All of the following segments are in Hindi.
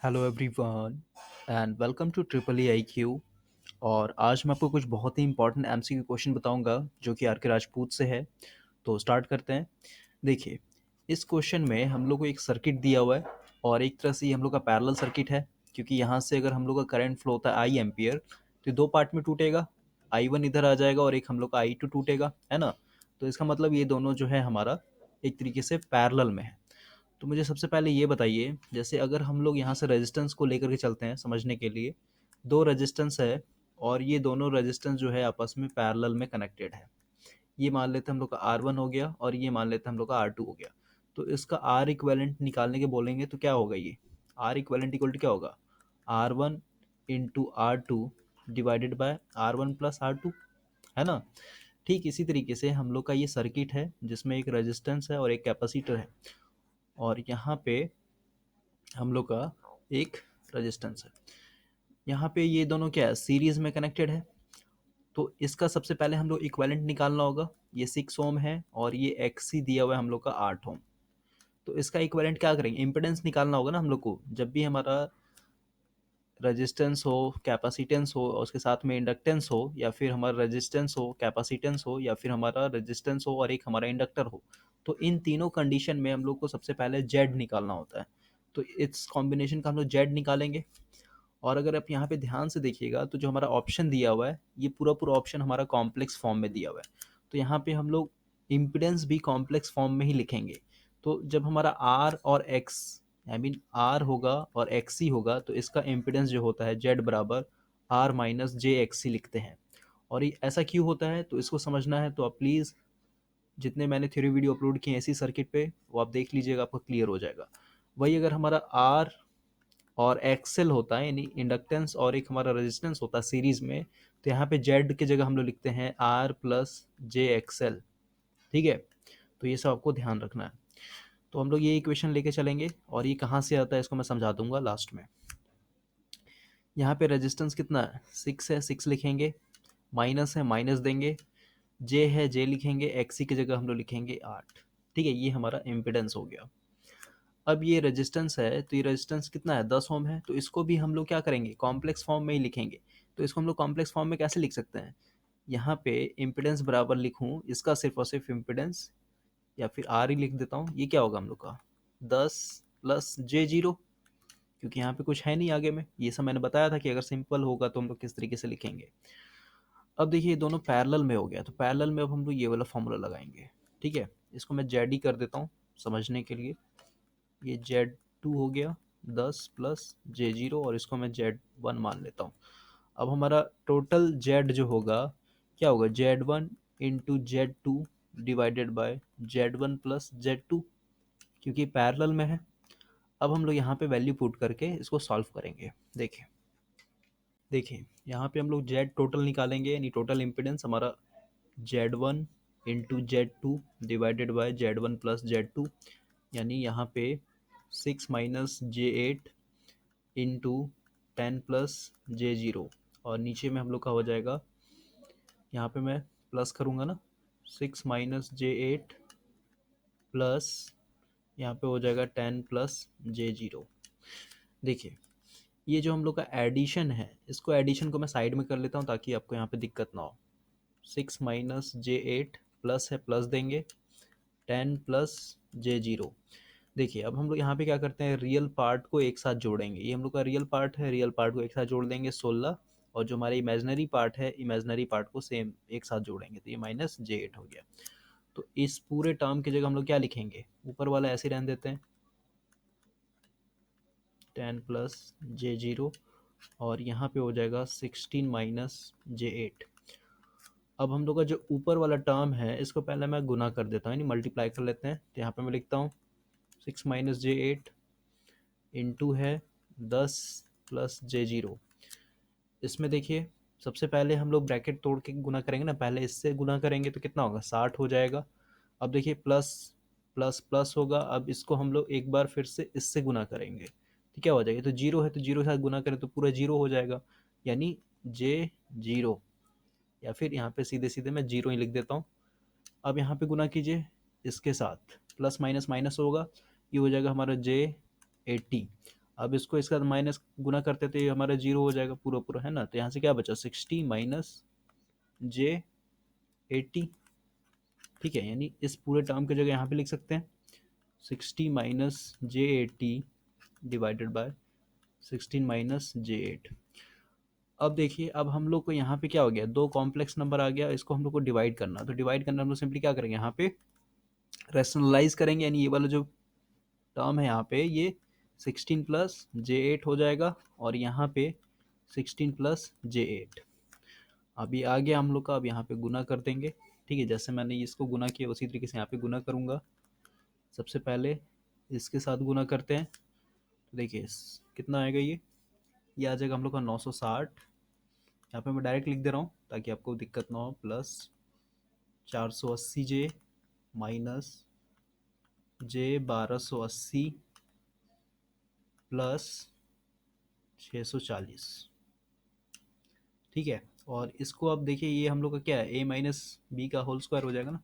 Hello everyone and welcome to triple I Q. और आज मैं आपको कुछ बहुत ही इंपॉर्टेंट एमसीक्यू क्वेश्चन बताऊंगा जो कि आर के राजपूत से है। तो स्टार्ट करते हैं। देखिए, इस क्वेश्चन में हम लोग को एक सर्किट दिया हुआ है और एक तरह से ये हम लोग का पैरेलल सर्किट है, क्योंकि यहाँ से अगर हम लोग का करंट फ्लो होता है आई एम्पियर तो ये दो पार्ट में टूटेगा। आई वन इधर आ जाएगा और एक हम लोग का आई टू टूटेगा, है ना। तो इसका मतलब ये दोनों जो है हमारा एक तरीके से पैरेलल में है। तो मुझे सबसे पहले ये बताइए, जैसे अगर हम लोग यहाँ से रेजिस्टेंस को लेकर के चलते हैं समझने के लिए, दो रेजिस्टेंस है और ये दोनों रेजिस्टेंस जो है आपस में पैरेलल में कनेक्टेड है। ये मान लेते हैं हम लोग का आर वन हो गया और ये मान लेते हैं हम लोग का आर टू हो गया। तो इसका आर इक्वेलेंट निकालने के बोलेंगे तो क्या होगा, ये आर इक्वेलेंट इक्वल टू क्या होगा, R one into R two divided by R one plus R two, है ना। ठीक इसी तरीके से हम लोग का ये सर्किट है जिसमें एक रेजिस्टेंस है और एक कैपेसिटर है, और यहाँ पे हम लोग का एक रेजिस्टेंस है। यहाँ पे ये दोनों क्या है, सीरीज में कनेक्टेड है। तो इसका सबसे पहले हम लोग इक्विवेलेंट निकालना होगा। ये 6 ओम है और ये एक्सी दिया हुआ है हम लोग का 8 ओम। तो इसका इक्विवेलेंट क्या करेंगे, इम्पिडेंस निकालना होगा ना हम लोग को। जब भी हमारा रेजिस्टेंस हो, कैपेसिटेंस हो और उसके साथ में इंडक्टेंस हो, या फिर हमारा रेजिस्टेंस हो, कैपेसिटेंस हो, या फिर हमारा रेजिस्टेंस हो और एक हमारा इंडक्टर हो, तो इन तीनों कंडीशन में हम लोग को सबसे पहले जेड निकालना होता है। तो इस कॉम्बिनेशन का हम लोग जेड निकालेंगे। और अगर आप यहाँ पे ध्यान से देखिएगा तो जो हमारा ऑप्शन दिया हुआ है, ये पूरा पूरा ऑप्शन हमारा कॉम्प्लेक्स फॉर्म में दिया हुआ है। तो यहाँ पे हम लोग इम्पिडेंस भी कॉम्प्लेक्स फॉर्म में ही लिखेंगे। तो जब हमारा आर और एक्स, आई मीन आर होगा और एक्स सी होगा, तो इसका इम्पिडेंस जो होता है जेड बराबर आर माइनस जे एक्स सी लिखते हैं। और ये ऐसा क्यों होता है, तो इसको समझना है तो आप प्लीज़ जितने मैंने थ्योरी वीडियो अपलोड किए हैं इसी सर्किट पे, वो आप देख लीजिएगा, आपको क्लियर हो जाएगा। वही अगर हमारा आर और एक्सेल होता है यानी इंडक्टेंस और एक हमारा रेजिस्टेंस होता है सीरीज में, तो यहाँ पे जेड की जगह हम लोग लिखते हैं आर प्लस जे एक्सएल। ठीक है, तो ये सब आपको ध्यान रखना है। तो हम लोग ये इक्वेशन लेके चलेंगे और ये कहाँ से आता है इसको मैं समझा दूंगा लास्ट में। यहाँ पे रेजिस्टेंस कितना है, 6 है, 6 लिखेंगे। माइनस है, माइनस देंगे। जे है, जे लिखेंगे। एक्सी की जगह हम लोग लिखेंगे 8। ठीक है, ये हमारा इम्पिडेंस हो गया। अब ये रेजिस्टेंस है, तो ये रेजिस्टेंस कितना है, 10 ओम है। तो इसको भी हम लोग क्या करेंगे, कॉम्प्लेक्स फॉर्म में ही लिखेंगे। तो इसको हम लोग कॉम्प्लेक्स फॉर्म में कैसे लिख सकते हैं, यहाँ पे इम्पिडेंस बराबर लिखूँ इसका सिर्फ और सिर्फ इम्पिडेंस, या फिर आर ही लिख देता हूँ। ये क्या होगा हम लोग का 10 प्लस जे जीरो, क्योंकि यहाँ पे कुछ है नहीं आगे में। ये सब मैंने बताया था कि अगर सिंपल होगा तो हम लोग किस तरीके से लिखेंगे। अब देखिए, ये दोनों पैरेलल में हो गया, तो पैरेलल में अब हम लोग ये वाला फॉर्मूला लगाएंगे। ठीक है, इसको मैं जेड ही कर देता हूँ समझने के लिए। ये जेड टू हो गया 10 प्लस जे जीरो, और इसको मैं जेड वन मान लेता हूँ। अब हमारा टोटल जेड जो होगा क्या होगा, Z one into Z two divided by Z one plus Z two, क्योंकि पैरेलल में है। अब हम लोग यहाँ पे वैल्यू पुट करके इसको सॉल्व करेंगे। देखिए देखिए, यहाँ पे हम लोग जेड टोटल निकालेंगे, यानी टोटल इम्पिडेंस हमारा Z one into Z two divided by Z one plus Z two, यानी यहाँ पे 6 - j8 इंटू 10 + j0। और नीचे में हम लोग का हो जाएगा, यहाँ पे मैं प्लस करूँगा ना, 6 - j8 प्लस यहाँ पे हो जाएगा 10 + j0। देखिए, ये जो हम लोग का एडिशन है, इसको एडिशन को मैं साइड में कर लेता हूँ ताकि आपको यहाँ पे दिक्कत ना हो। 6 - j8 प्लस है, प्लस देंगे, 10 + j0। देखिए, अब हम लोग यहाँ पे क्या करते हैं, रियल पार्ट को एक साथ जोड़ेंगे। ये हम लोग का रियल पार्ट है, रियल पार्ट को एक साथ जोड़ देंगे 16, और जो हमारा इमेजनरी पार्ट है, इमेजनरी पार्ट को सेम एक साथ जोड़ेंगे, तो ये -j8 हो गया। तो इस पूरे टर्म की जगह हम लोग क्या लिखेंगे, ऊपर वाला ऐसे रहने देते हैं, 10 + j0, और यहाँ पे हो जाएगा 16 - j8। अब हम लोग का जो ऊपर वाला टर्म है इसको पहले मैं गुना कर देता हूँ, यानी मल्टीप्लाई कर लेते हैं। तो यहाँ पे मैं लिखता हूँ 6 - j8 इंटू है 10 + j0। इसमें देखिए, सबसे पहले हम लोग ब्रैकेट तोड़ के गुना करेंगे ना, पहले इससे गुना करेंगे तो कितना होगा, 60 हो जाएगा। अब देखिए, प्लस प्लस प्लस होगा। अब इसको हम लोग एक बार फिर से इससे गुना करेंगे तो क्या हो जाएगा, तो जीरो है तो जीरो के साथ गुना करें तो पूरा जीरो हो जाएगा, यानी जे जीरो, या फिर यहाँ पे सीधे सीधे मैं जीरो ही लिख देता हूँ। अब यहाँ पे गुना कीजिए इसके साथ, प्लस माइनस माइनस होगा, ये हो जाएगा हमारा J80। अब इसको इसका माइनस गुना करते तो ये हमारा जीरो हो जाएगा पूरा पूरा, है ना। तो यहाँ से क्या बचा, 60 माइनस J80, ठीक है। यानी इस पूरे टर्म की जगह यहाँ पे लिख सकते हैं 60 - J80 डिवाइडेड बाय 16 - J8। अब देखिए, अब हम लोग को यहाँ पे क्या हो गया, दो कॉम्प्लेक्स नंबर आ गया, इसको हम लोग को डिवाइड करना। तो डिवाइड करना हम लोग सिंपली क्या करेंगे, यहाँ पे रैशनलाइज करेंगे, यानी ये वाला जो टर्म है यहाँ पे ये 16 + J8 हो जाएगा, और यहाँ पे 16 + J8। अब ये आ गया हम लोग का, अब यहाँ पे गुना कर देंगे, ठीक है। जैसे मैंने इसको गुना किया उसी तरीके से यहाँ पे गुना करूँगा। सबसे पहले इसके साथ गुना करते हैं, तो देखिए कितना आएगा, ये आ जाएगा हम लोग का 960। यहाँ पे मैं डायरेक्ट लिख दे रहा हूँ ताकि आपको दिक्कत ना हो, plus 480J minus J1280 plus 640, ठीक है। और इसको अब देखिए, ये हम लोग का क्या है, A - B का होल स्क्वायर हो जाएगा ना,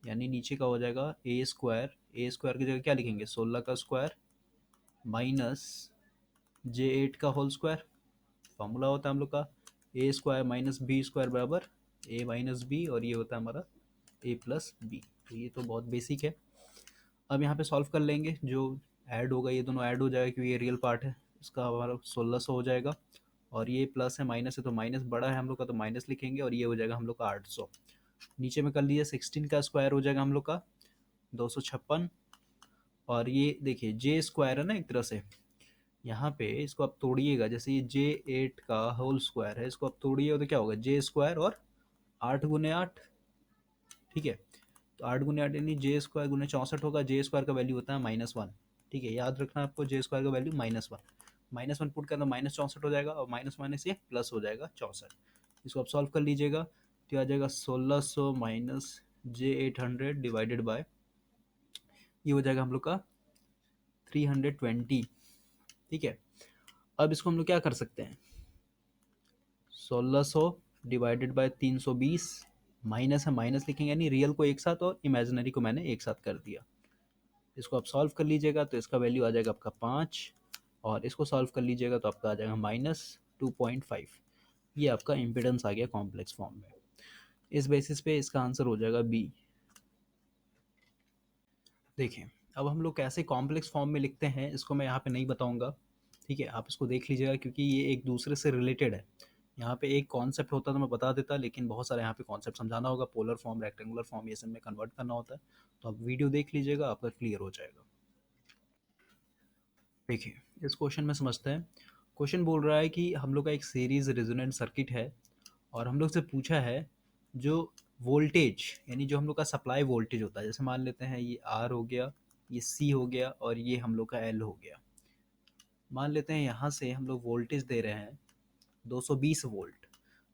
यानी नीचे का हो जाएगा A स्क्वायर की जगह क्या लिखेंगे, 16 का स्क्वायर माइनस J8 का होल स्क्वायर। फॉर्मूला होता है हम लोग का A² - B² बराबर A - B, और ये होता है हमारा A + B। तो ये तो बहुत बेसिक है। अब यहाँ पे सॉल्व कर लेंगे, जो ऐड होगा ये दोनों ऐड हो जाएगा क्योंकि ये रियल पार्ट है। इसका हमारा 1600 हो जाएगा, और ये प्लस है माइनस है, तो माइनस बड़ा है हम लोग का तो माइनस लिखेंगे, और ये हो जाएगा हम लोग का 800। नीचे में कर लीजिए, 16 का स्क्वायर हो जाएगा हम लोग का 256, और ये देखिए J² है ना एक तरह से, यहाँ पे इसको आप तोड़िएगा, जैसे ये J8 का होल स्क्वायर है, इसको आप तोड़िएगा तो क्या होगा, J² और 8 × 8, ठीक है। तो 8 × 8 यानी J² × 64 होगा। J² का वैल्यू होता है -1, ठीक है, याद रखना आपको, J² का वैल्यू -1। -1 पुट करना -64 हो जाएगा, और माइनस माइनस ये प्लस हो जाएगा 64। इसको आप सॉल्व कर लीजिएगा, तो आ जाएगा 1600 माइनस J800 डिवाइडेड बाय, ये हो जाएगा हम लोग का 320, ठीक है। अब इसको हम लोग क्या कर सकते हैं, 1600 डिवाइडेड बाय 320, माइनस है माइनस लिखेंगे, यानी रियल को एक साथ और इमेजिनरी को मैंने एक साथ कर दिया। इसको आप सॉल्व कर लीजिएगा तो इसका वैल्यू आ जाएगा आपका 5, और इसको सॉल्व कर लीजिएगा तो आपका आ जाएगा -2.5। ये आपका इम्पिडेंस आ गया कॉम्प्लेक्स फॉर्म में। इस बेसिस पे इसका आंसर हो जाएगा बी। देखिए, अब हम लोग कैसे कॉम्प्लेक्स फॉर्म में लिखते हैं इसको मैं यहाँ पे नहीं बताऊँगा, ठीक है। आप इसको देख लीजिएगा क्योंकि ये एक दूसरे से रिलेटेड है। यहाँ पे एक कॉन्सेप्ट होता तो मैं बता देता, लेकिन बहुत सारे यहाँ पे कॉन्सेप्ट समझाना होगा, पोलर फॉर्म, रेक्टेंगुलर फॉर्म, ये सब में कन्वर्ट करना होता है। तो आप वीडियो देख लीजिएगा, आपका क्लियर हो जाएगा। देखिए, इस क्वेश्चन में समझते हैं। क्वेश्चन बोल रहा है कि हम लोग का एक सीरीज रेजोनेंट सर्किट है, और हम लोग से पूछा है जो वोल्टेज, यानी जो हम लोग का सप्लाई वोल्टेज होता है, जैसे मान लेते हैं ये आर हो गया, ये सी हो गया, और ये हम लोग का एल हो गया। मान लेते हैं यहाँ से हम लोग वोल्टेज दे रहे हैं 220 वोल्ट।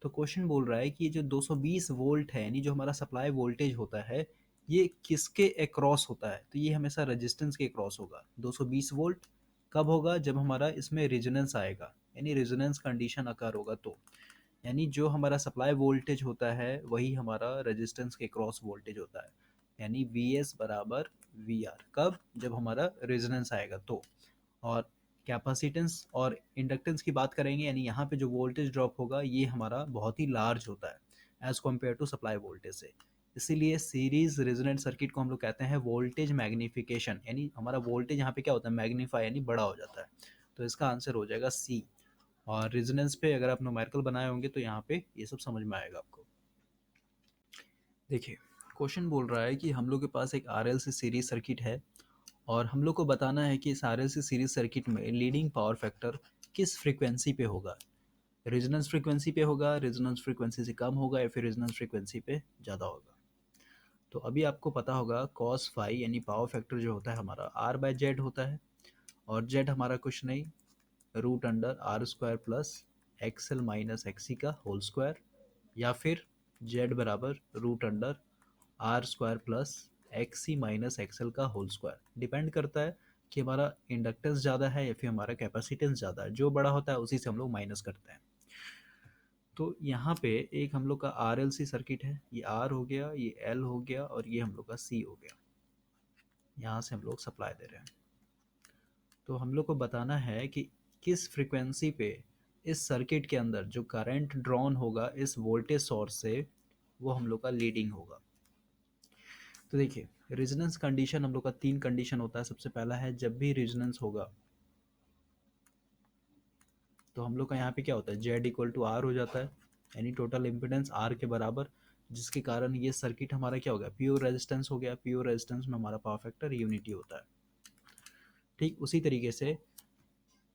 तो क्वेश्चन बोल रहा है कि ये जो 220 वोल्ट है, यानी जो हमारा सप्लाई वोल्टेज होता है, ये किसके अक्रॉस होता है, तो ये हमेशा रेजिस्टेंस के अक्रॉस होगा। 220 वोल्ट कब होगा, जब हमारा इसमें रेजोनेंस आएगा, यानी रेजोनेंस कंडीशन अकर होगा तो, यानी जो हमारा सप्लाई वोल्टेज होता है वही हमारा रेजिस्टेंस के क्रॉस वोल्टेज होता है, यानी Vs बराबर VR, कब, जब हमारा रेजोनेंस आएगा तो। और कैपेसिटेंस और इंडक्टेंस की बात करेंगे, यानी यहाँ पे जो वोल्टेज ड्रॉप होगा ये हमारा बहुत ही लार्ज होता है as compare to supply voltage से। इसीलिए सीरीज रेजोनेंट सर्किट को हम लोग कहते हैं वोल्टेज मैग्निफिकेशन, यानी हमारा वोल्टेज यहाँ पे क्या होता है, मैग्नीफाई, यानी बड़ा हो जाता है। तो इसका आंसर हो जाएगा सी। और रेजोनेंस पे अगर आप न्यूमेरिकल बनाए होंगे तो यहाँ पे ये सब समझ में आएगा आपको। देखिए, क्वेश्चन बोल रहा है कि हम लोग के पास एक RLC सीरीज सर्किट है, और हम लोग को बताना है कि इस RLC सीरीज सर्किट में लीडिंग पावर फैक्टर किस फ्रीक्वेंसी पे होगा। रेजोनेंस फ्रीक्वेंसी पे होगा, रेजोनेंस फ्रीक्वेंसी से कम होगा, या फिर रेजोनेंस फ्रीक्वेंसी पे ज़्यादा होगा। तो अभी आपको पता होगा cos फाई, यानी पावर फैक्टर जो होता है हमारा R/Z होता है, और Z हमारा कुछ नहीं, √R² plus XL minus XC का होल स्क्वायर, या फिर Z बराबर √R² plus XC minus XL का होल स्क्वायर। डिपेंड करता है कि हमारा इंडक्टेंस ज़्यादा है या फिर हमारा कैपेसिटेंस ज़्यादा है, जो बड़ा होता है उसी से हम लोग माइनस करते हैं। तो यहाँ पे एक हम लोग का RLC सर्किट है, ये R हो गया, ये L हो गया, और ये हम लोग का C हो गया। यहाँ से हम लोग सप्लाई दे रहे हैं। तो हम लोग को बताना है कि किस फ्रीक्वेंसी पे इस सर्किट के अंदर जो करंट ड्रॉन होगा इस वोल्टेज सोर्स से, वो हम लोग का लीडिंग होगा। तो देखिए, रेजोनेंस कंडीशन हम लोग का 3 कंडीशन होता है। सबसे पहला है जब भी रेजोनेंस होगा तो हम लोग का यहाँ पे क्या होता है, जेड इक्वल टू आर हो जाता है, यानी टोटल इम्पिडेंस आर के बराबर, जिसके कारण ये सर्किट हमारा क्या हो गया, प्योर रेजिस्टेंस हो गया। प्योर रेजिस्टेंस में हमारा पावर फैक्टर यूनिटी होता है। ठीक उसी तरीके से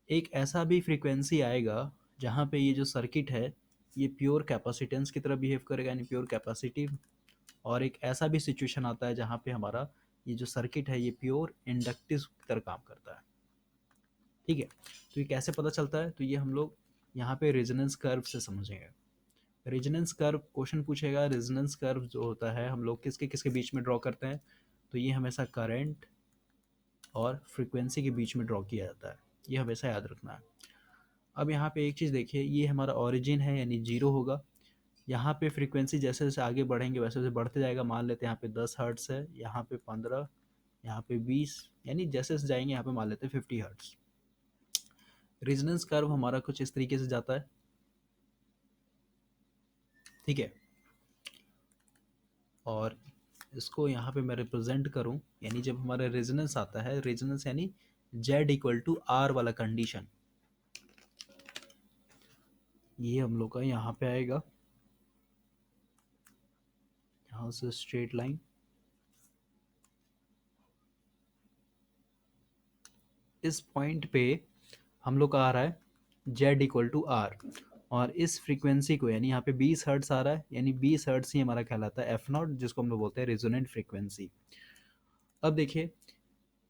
एक ऐसा भी फ्रीक्वेंसी आएगा जहाँ पे ये जो सर्किट है ये प्योर कैपेसिटेंस की तरह बिहेव करेगा, यानी प्योर कैपेसिटिव। और एक ऐसा भी सिचुएशन आता है जहाँ पे हमारा ये जो सर्किट है ये प्योर इंडक्टिव की तरह काम करता है। ठीक है, तो ये कैसे पता चलता है, तो ये हम लोग यहाँ पे रेजोनेंस कर्व से समझेंगे। रेजोनेंस कर्व क्वेश्चन पूछेगा, रेजोनेंस कर्व जो होता है हम लोग किसके किसके बीच में ड्रॉ करते हैं, तो ये हमेशा करंट और फ्रीक्वेंसी के बीच में ड्रॉ किया जाता है, ये हमेशा याद रखना है। अब यहाँ पे एक चीज़ देखिए, ये हमारा ओरिजिन है यानी जीरो होगा। यहाँ पे फ्रीक्वेंसी जैसे जैसे आगे बढ़ेंगे वैसे वैसे बढ़ते जाएगा। मान लेते हैं यहाँ पे 10 हर्ट्स है, यहाँ पे 15, यहाँ पे 20, यानी जैसे जैसे जाएंगे यहाँ पे मान लेते हैं 50 हर्ट्स। रेजोनेंस कर्व हमारा कुछ इस तरीके से जाता है। ठीक है, और इसको यहाँ पे मैं रिप्रेजेंट करूँ, यानी जब हमारा रेजोनेंस आता है, रेजोनेंस यानी जेड इक्वल टू आर वाला कंडीशन, ये हम लोग का यहाँ पे आएगा। यहाँ से स्ट्रेट लाइन, इस पॉइंट पे हम लोग का आ रहा है जेड इक्वल टू आर, और इस फ्रीक्वेंसी को यानी यहाँ पे 20 हर्ट्स आ रहा है, यानी 20 हर्ट्स ही हमारा कहलाता है एफ नॉट, जिसको हम लोग बोलते हैं रेजोनेंट फ्रीक्वेंसी। अब देखिए,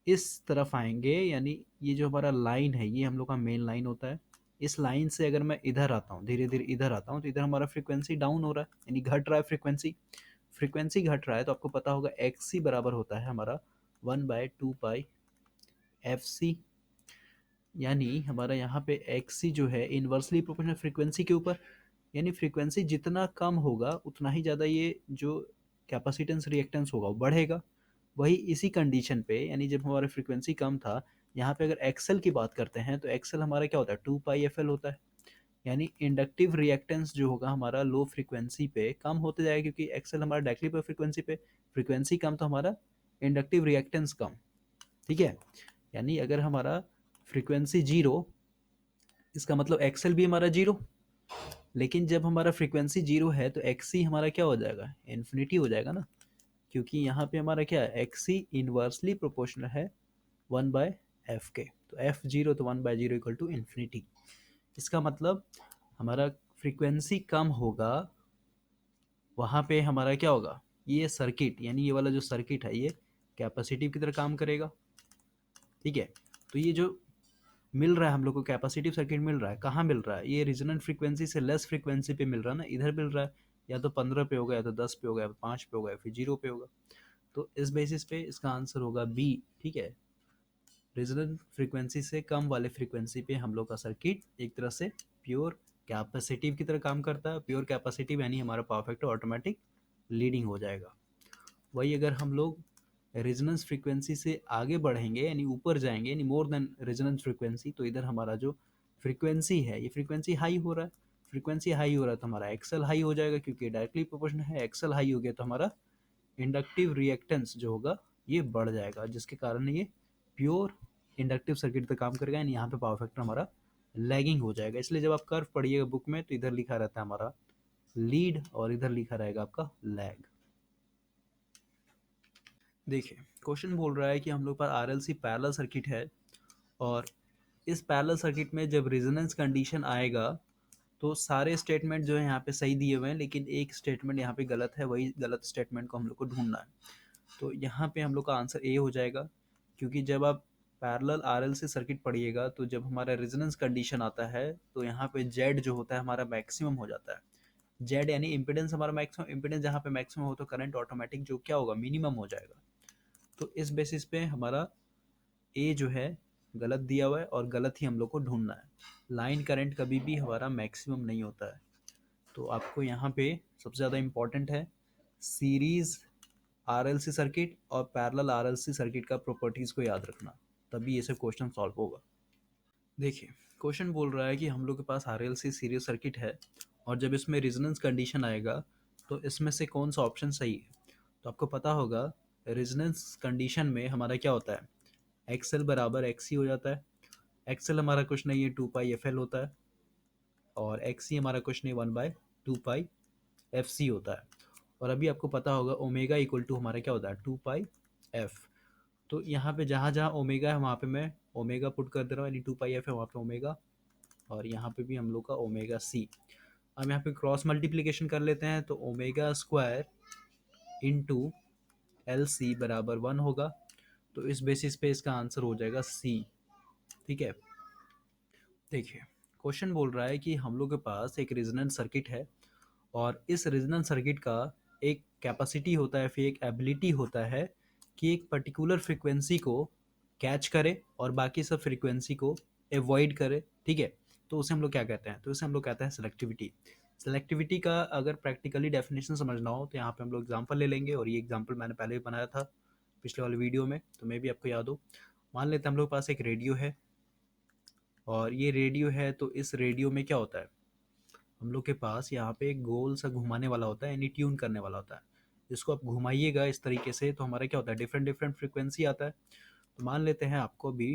इस तरफ आएंगे, यानी ये जो हमारा लाइन है ये हम लोग का मेन लाइन होता है। इस लाइन से अगर मैं इधर आता हूँ, धीरे धीरे इधर आता हूँ, तो इधर हमारा फ्रीक्वेंसी डाउन हो रहा है, यानी घट रहा है फ्रीक्वेंसी। फ्रीक्वेंसी घट रहा है तो आपको पता होगा एक्स सी बराबर होता है हमारा 1/2 पाई एफ सी, यानी हमारा यहाँ पे एक्स सी जो है इन्वर्सली प्रोपोर्शनल फ्रीक्वेंसी के ऊपर। यानी फ्रीक्वेंसी जितना कम होगा उतना ही ज़्यादा ये जो कैपेसिटेंस रिएक्टेंस होगा वो बढ़ेगा। वही इसी कंडीशन पे, यानी जब हमारा फ्रीक्वेंसी कम था, यहाँ पे अगर एक्सएल की बात करते हैं तो एक्सएल हमारा क्या होता है, 2 पाई एफ एल होता है। यानी इंडक्टिव रिएक्टेंस जो होगा हमारा लो फ्रीक्वेंसी पे कम होते जाएगा, क्योंकि एक्सएल हमारा डायरेक्टली पर फ्रीक्वेंसी पे, फ्रीक्वेंसी कम तो हमारा इंडक्टिव रिएक्टेंस कम। ठीक है, यानी अगर हमारा फ्रीक्वेंसी जीरो, इसका मतलब एक्सएल भी हमारा जीरो। लेकिन जब हमारा फ्रीक्वेंसी जीरो है तो एक्सी हमारा क्या हो जाएगा, इन्फिनिटी हो जाएगा ना, क्योंकि यहाँ पे हमारा क्या है, एक्सी इनवर्सली प्रोपोर्शनल है 1/f के। तो एफ जीरो तो 1/0 इक्वल टू इन्फिनिटी। इसका मतलब हमारा फ्रीक्वेंसी कम होगा, वहाँ पे हमारा क्या होगा, ये सर्किट यानी ये वाला जो सर्किट है ये कैपेसिटिव की तरह काम करेगा। ठीक है, तो ये जो मिल रहा है हम लोग को कैपेसिटिव सर्किट मिल रहा है, कहाँ मिल रहा है, ये रिजोनेंट फ्रीक्वेंसी से लेस फ्रीक्वेंसी पे मिल रहा है ना, इधर मिल रहा है। या तो 15 पे होगा, या तो 10 पे होगा, या तो 5 पे होगा, या फिर 0 पे होगा। तो इस बेसिस पे इसका आंसर होगा बी। ठीक है, रेजोनेंट फ्रीक्वेंसी से कम वाले फ्रीक्वेंसी पे हम लोग का सर्किट एक तरह से प्योर कैपेसिटिव की तरह काम करता है। प्योर कैपेसिटिव यानी हमारा पावर फैक्टर ऑटोमेटिक लीडिंग हो जाएगा। वही अगर हम लोग रेजोनेंस फ्रीक्वेंसी से आगे बढ़ेंगे, यानी ऊपर जाएंगे, यानी मोर देन रेजोनेंस फ्रीक्वेंसी, तो इधर हमारा जो फ्रीक्वेंसी है ये फ्रीक्वेंसी हाई हो रहा है। फ्रीक्वेंसी हाई हो रहा है तो हमारा एक्सएल हाई हो जाएगा, क्योंकि डायरेक्टली प्रोपोर्शनल है। एक्सएल हाई हो गया तो हमारा इंडक्टिव रिएक्टेंस जो होगा ये बढ़ जाएगा, जिसके कारण ये प्योर इंडक्टिव सर्किट पे काम करेगा, यानी यहाँ पे पावर फैक्टर हमारा लैगिंग हो जाएगा। इसलिए जब आप कर्व पढ़िएगा बुक में तो इधर लिखा रहता है हमारा लीड और इधर लिखा रहेगा आपका लैग। देखिए, क्वेश्चन बोल रहा है कि हम लोग पास आरएलसी पैरेलल सर्किट है, और इस पैरेलल सर्किट में जब रेजोनेंस कंडीशन आएगा तो सारे स्टेटमेंट जो है यहाँ पे सही दिए हुए हैं, लेकिन एक स्टेटमेंट यहाँ पे गलत है। वही गलत स्टेटमेंट को हम लोग को ढूंढना है। तो यहाँ पे हम लोग का आंसर ए हो जाएगा, क्योंकि जब आप पैरेलल आरएलसी सर्किट पढ़िएगा तो जब हमारा रेजोनेंस कंडीशन आता है तो यहाँ पे जेड जो होता है हमारा मैक्सिमम हो जाता है। जेड यानी इम्पिडेंस हमारा मैक्सिमम, इम्पिडेंस जहाँ पे मैक्सिमम हो तो करंट ऑटोमेटिक जो क्या होगा, मिनिमम हो जाएगा। तो इस बेसिस पे हमारा ए जो है गलत दिया हुआ है, और गलत ही हम लोग को ढूंढना है। लाइन करंट कभी भी हमारा मैक्सिमम नहीं होता है। तो आपको यहाँ पे सबसे ज़्यादा इम्पॉर्टेंट है सीरीज आरएलसी सर्किट और पैरेलल आरएलसी सर्किट का प्रॉपर्टीज़ को याद रखना। तभी ये सब क्वेश्चन सॉल्व होगा। देखिए, क्वेश्चन बोल रहा है कि हम लोग के पास आरएलसी सीरीज सर्किट है और जब इसमें रेजोनेंस कंडीशन आएगा तो इसमें से कौन सा ऑप्शन सही है। तो आपको पता होगा रेजोनेंस कंडीशन में हमारा क्या होता है, एक्सएल बराबर एक्सी हो जाता है। एक्सएल हमारा कुछ नहीं है, 2 पाई एफ एल होता है, और एक्सी हमारा कुछ नहीं, 1/2 पाई एफ सी होता है। और अभी आपको पता होगा ओमेगा इक्वल टू हमारा क्या होता है, 2 पाई एफ। तो यहाँ पे जहाँ जहाँ ओमेगा है वहाँ पे मैं ओमेगा पुट कर दे रहा हूँ, यानी 2 पाई एफ है वहाँ पे ओमेगा, और यहाँ पे भी हम लोग का ओमेगा सी। अब यहाँ पे क्रॉस मल्टीप्लिकेशन कर लेते हैं तो omega square into L C बराबर 1 होगा। तो इस बेसिस पे इसका आंसर हो जाएगा सी। ठीक है। देखिए, क्वेश्चन बोल रहा है कि हम लोग के पास एक रेजोनेंट सर्किट है और इस रेजोनेंट सर्किट का एक कैपेसिटी होता है, फिर एक एबिलिटी होता है कि एक पर्टिकुलर फ्रीक्वेंसी को कैच करे और बाकी सब फ्रीक्वेंसी को अवॉइड करे। ठीक है। तो उसे हम लोग क्या कहते हैं, तो उसे हम लोग कहते हैं सिलेक्टिविटी। सिलेक्टिविटी का अगर प्रैक्टिकली डेफिनेशन समझना हो तो यहाँ पे हम लोग एग्जांपल ले लेंगे, और ये एग्जांपल मैंने पहले भी बनाया था पिछले वाले वीडियो में, तो मे भी आपको याद हो। मान लेते हैं हम लोग के पास एक रेडियो है, और ये रेडियो है तो इस रेडियो में क्या होता है, हम लोग के पास यहाँ पे एक गोल सा घुमाने वाला होता है, यानी ट्यून करने वाला होता है। इसको आप घुमाइएगा इस तरीके से तो हमारा क्या होता है, डिफरेंट डिफरेंट फ्रीक्वेंसी आता है। तो मान लेते हैं आपको अभी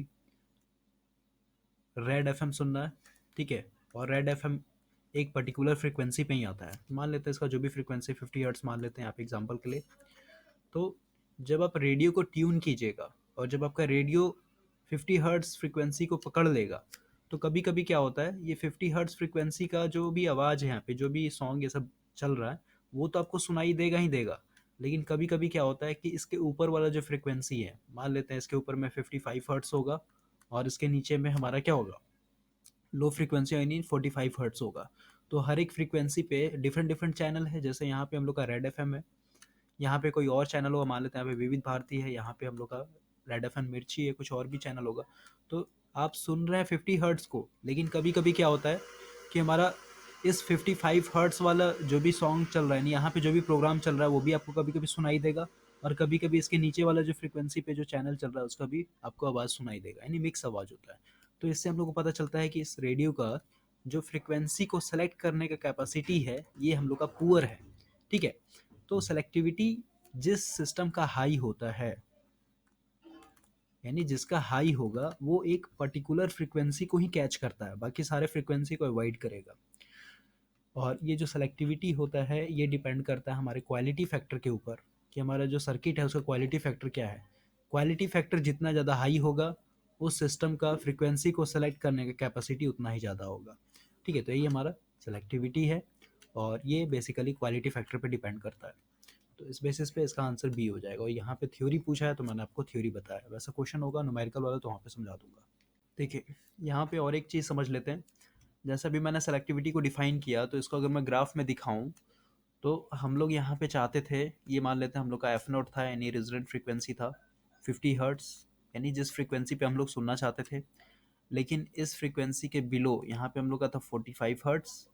रेड एफएम सुनना है। ठीक है। और रेड एफएम एक पर्टिकुलर फ्रीक्वेंसी पे ही आता है। मान लेते हैं इसका जो भी फ्रीक्वेंसी 50 हर्ट्स मान लेते हैं आप एग्जांपल के लिए। तो जब आप रेडियो को ट्यून कीजिएगा और जब आपका रेडियो 50 हर्ट्स फ्रीक्वेंसी को पकड़ लेगा, तो कभी कभी क्या होता है, ये 50 हर्ट्स फ्रीक्वेंसी का जो भी आवाज़ है यहाँ पे, जो भी सॉन्ग ये सब चल रहा है, वो तो आपको सुनाई देगा ही देगा। लेकिन कभी कभी क्या होता है कि इसके ऊपर वाला जो फ्रीक्वेंसी है, मान लेते हैं इसके ऊपर में 55 हर्ट्स होगा और इसके नीचे में हमारा क्या होगा, लो फ्रीक्वेंसी यानी 45 हर्ट्स होगा। तो हर एक फ्रीक्वेंसी पे डिफरेंट डिफरेंट चैनल है। जैसे यहाँ पे हम लोग का रेड एफएम है, यहाँ पे कोई और चैनल होगा, मान लेते हैं यहाँ पे विविध भारती है, यहाँ पे हम लोग का रेड एफएम मिर्ची है, कुछ और भी चैनल होगा। तो आप सुन रहे हैं 50 हर्ट्स को, लेकिन कभी कभी क्या होता है कि हमारा इस 55 हर्ट्स वाला जो भी सॉन्ग चल रहा है, यहाँ पे जो भी प्रोग्राम चल रहा है, वो भी आपको कभी कभी सुनाई देगा, और कभी कभी इसके नीचे वाला जो फ्रिक्वेंसी पे जो चैनल चल रहा है उसका भी आपको आवाज़ सुनाई देगा, यानी मिक्स आवाज़ होता है। तो इससे हम लोग को पता चलता है कि इस रेडियो का जो फ्रिक्वेंसी को सेलेक्ट करने का कैपेसिटी है, ये हम लोग का पुअर है। ठीक है। तो सेलेक्टिविटी जिस सिस्टम का हाई होता है, यानी जिसका हाई होगा, वो एक पर्टिकुलर फ्रीक्वेंसी को ही कैच करता है, बाकी सारे फ्रीक्वेंसी को अवॉइड करेगा। और ये जो सेलेक्टिविटी होता है ये डिपेंड करता है हमारे क्वालिटी फैक्टर के ऊपर, कि हमारा जो सर्किट है उसका क्वालिटी फैक्टर क्या है। क्वालिटी फैक्टर जितना ज़्यादा हाई होगा, उस सिस्टम का फ्रीक्वेंसी को सेलेक्ट करने का कैपेसिटी उतना ही ज़्यादा होगा। ठीक है। तो यही हमारा सेलेक्टिविटी है, और ये बेसिकली क्वालिटी फैक्टर पे डिपेंड करता है। तो इस बेसिस पे इसका आंसर बी हो जाएगा। और यहाँ पे थ्योरी पूछा है तो मैंने आपको थ्योरी बताया, वैसा क्वेश्चन होगा न्यूमेरिकल वाला तो वहाँ पे समझा दूंगा। देखिए, यहाँ पे और एक चीज़ समझ लेते हैं। जैसे अभी मैंने सेलेक्टिविटी को डिफाइन किया, तो इसको अगर मैं ग्राफ में दिखाऊं, तो हम लोग यहाँ पे चाहते थे, ये मान लेते हैं हम लोग का एफ नोट था, यानी रेजोनेंट फ्रीक्वेंसी था 50 हर्ट्स, यानी जिस फ्रीक्वेंसी पे हम लोग सुनना चाहते थे। लेकिन इस फ्रीक्वेंसी के बिलो यहाँ पे हम लोग का था 45 हर्ट्स,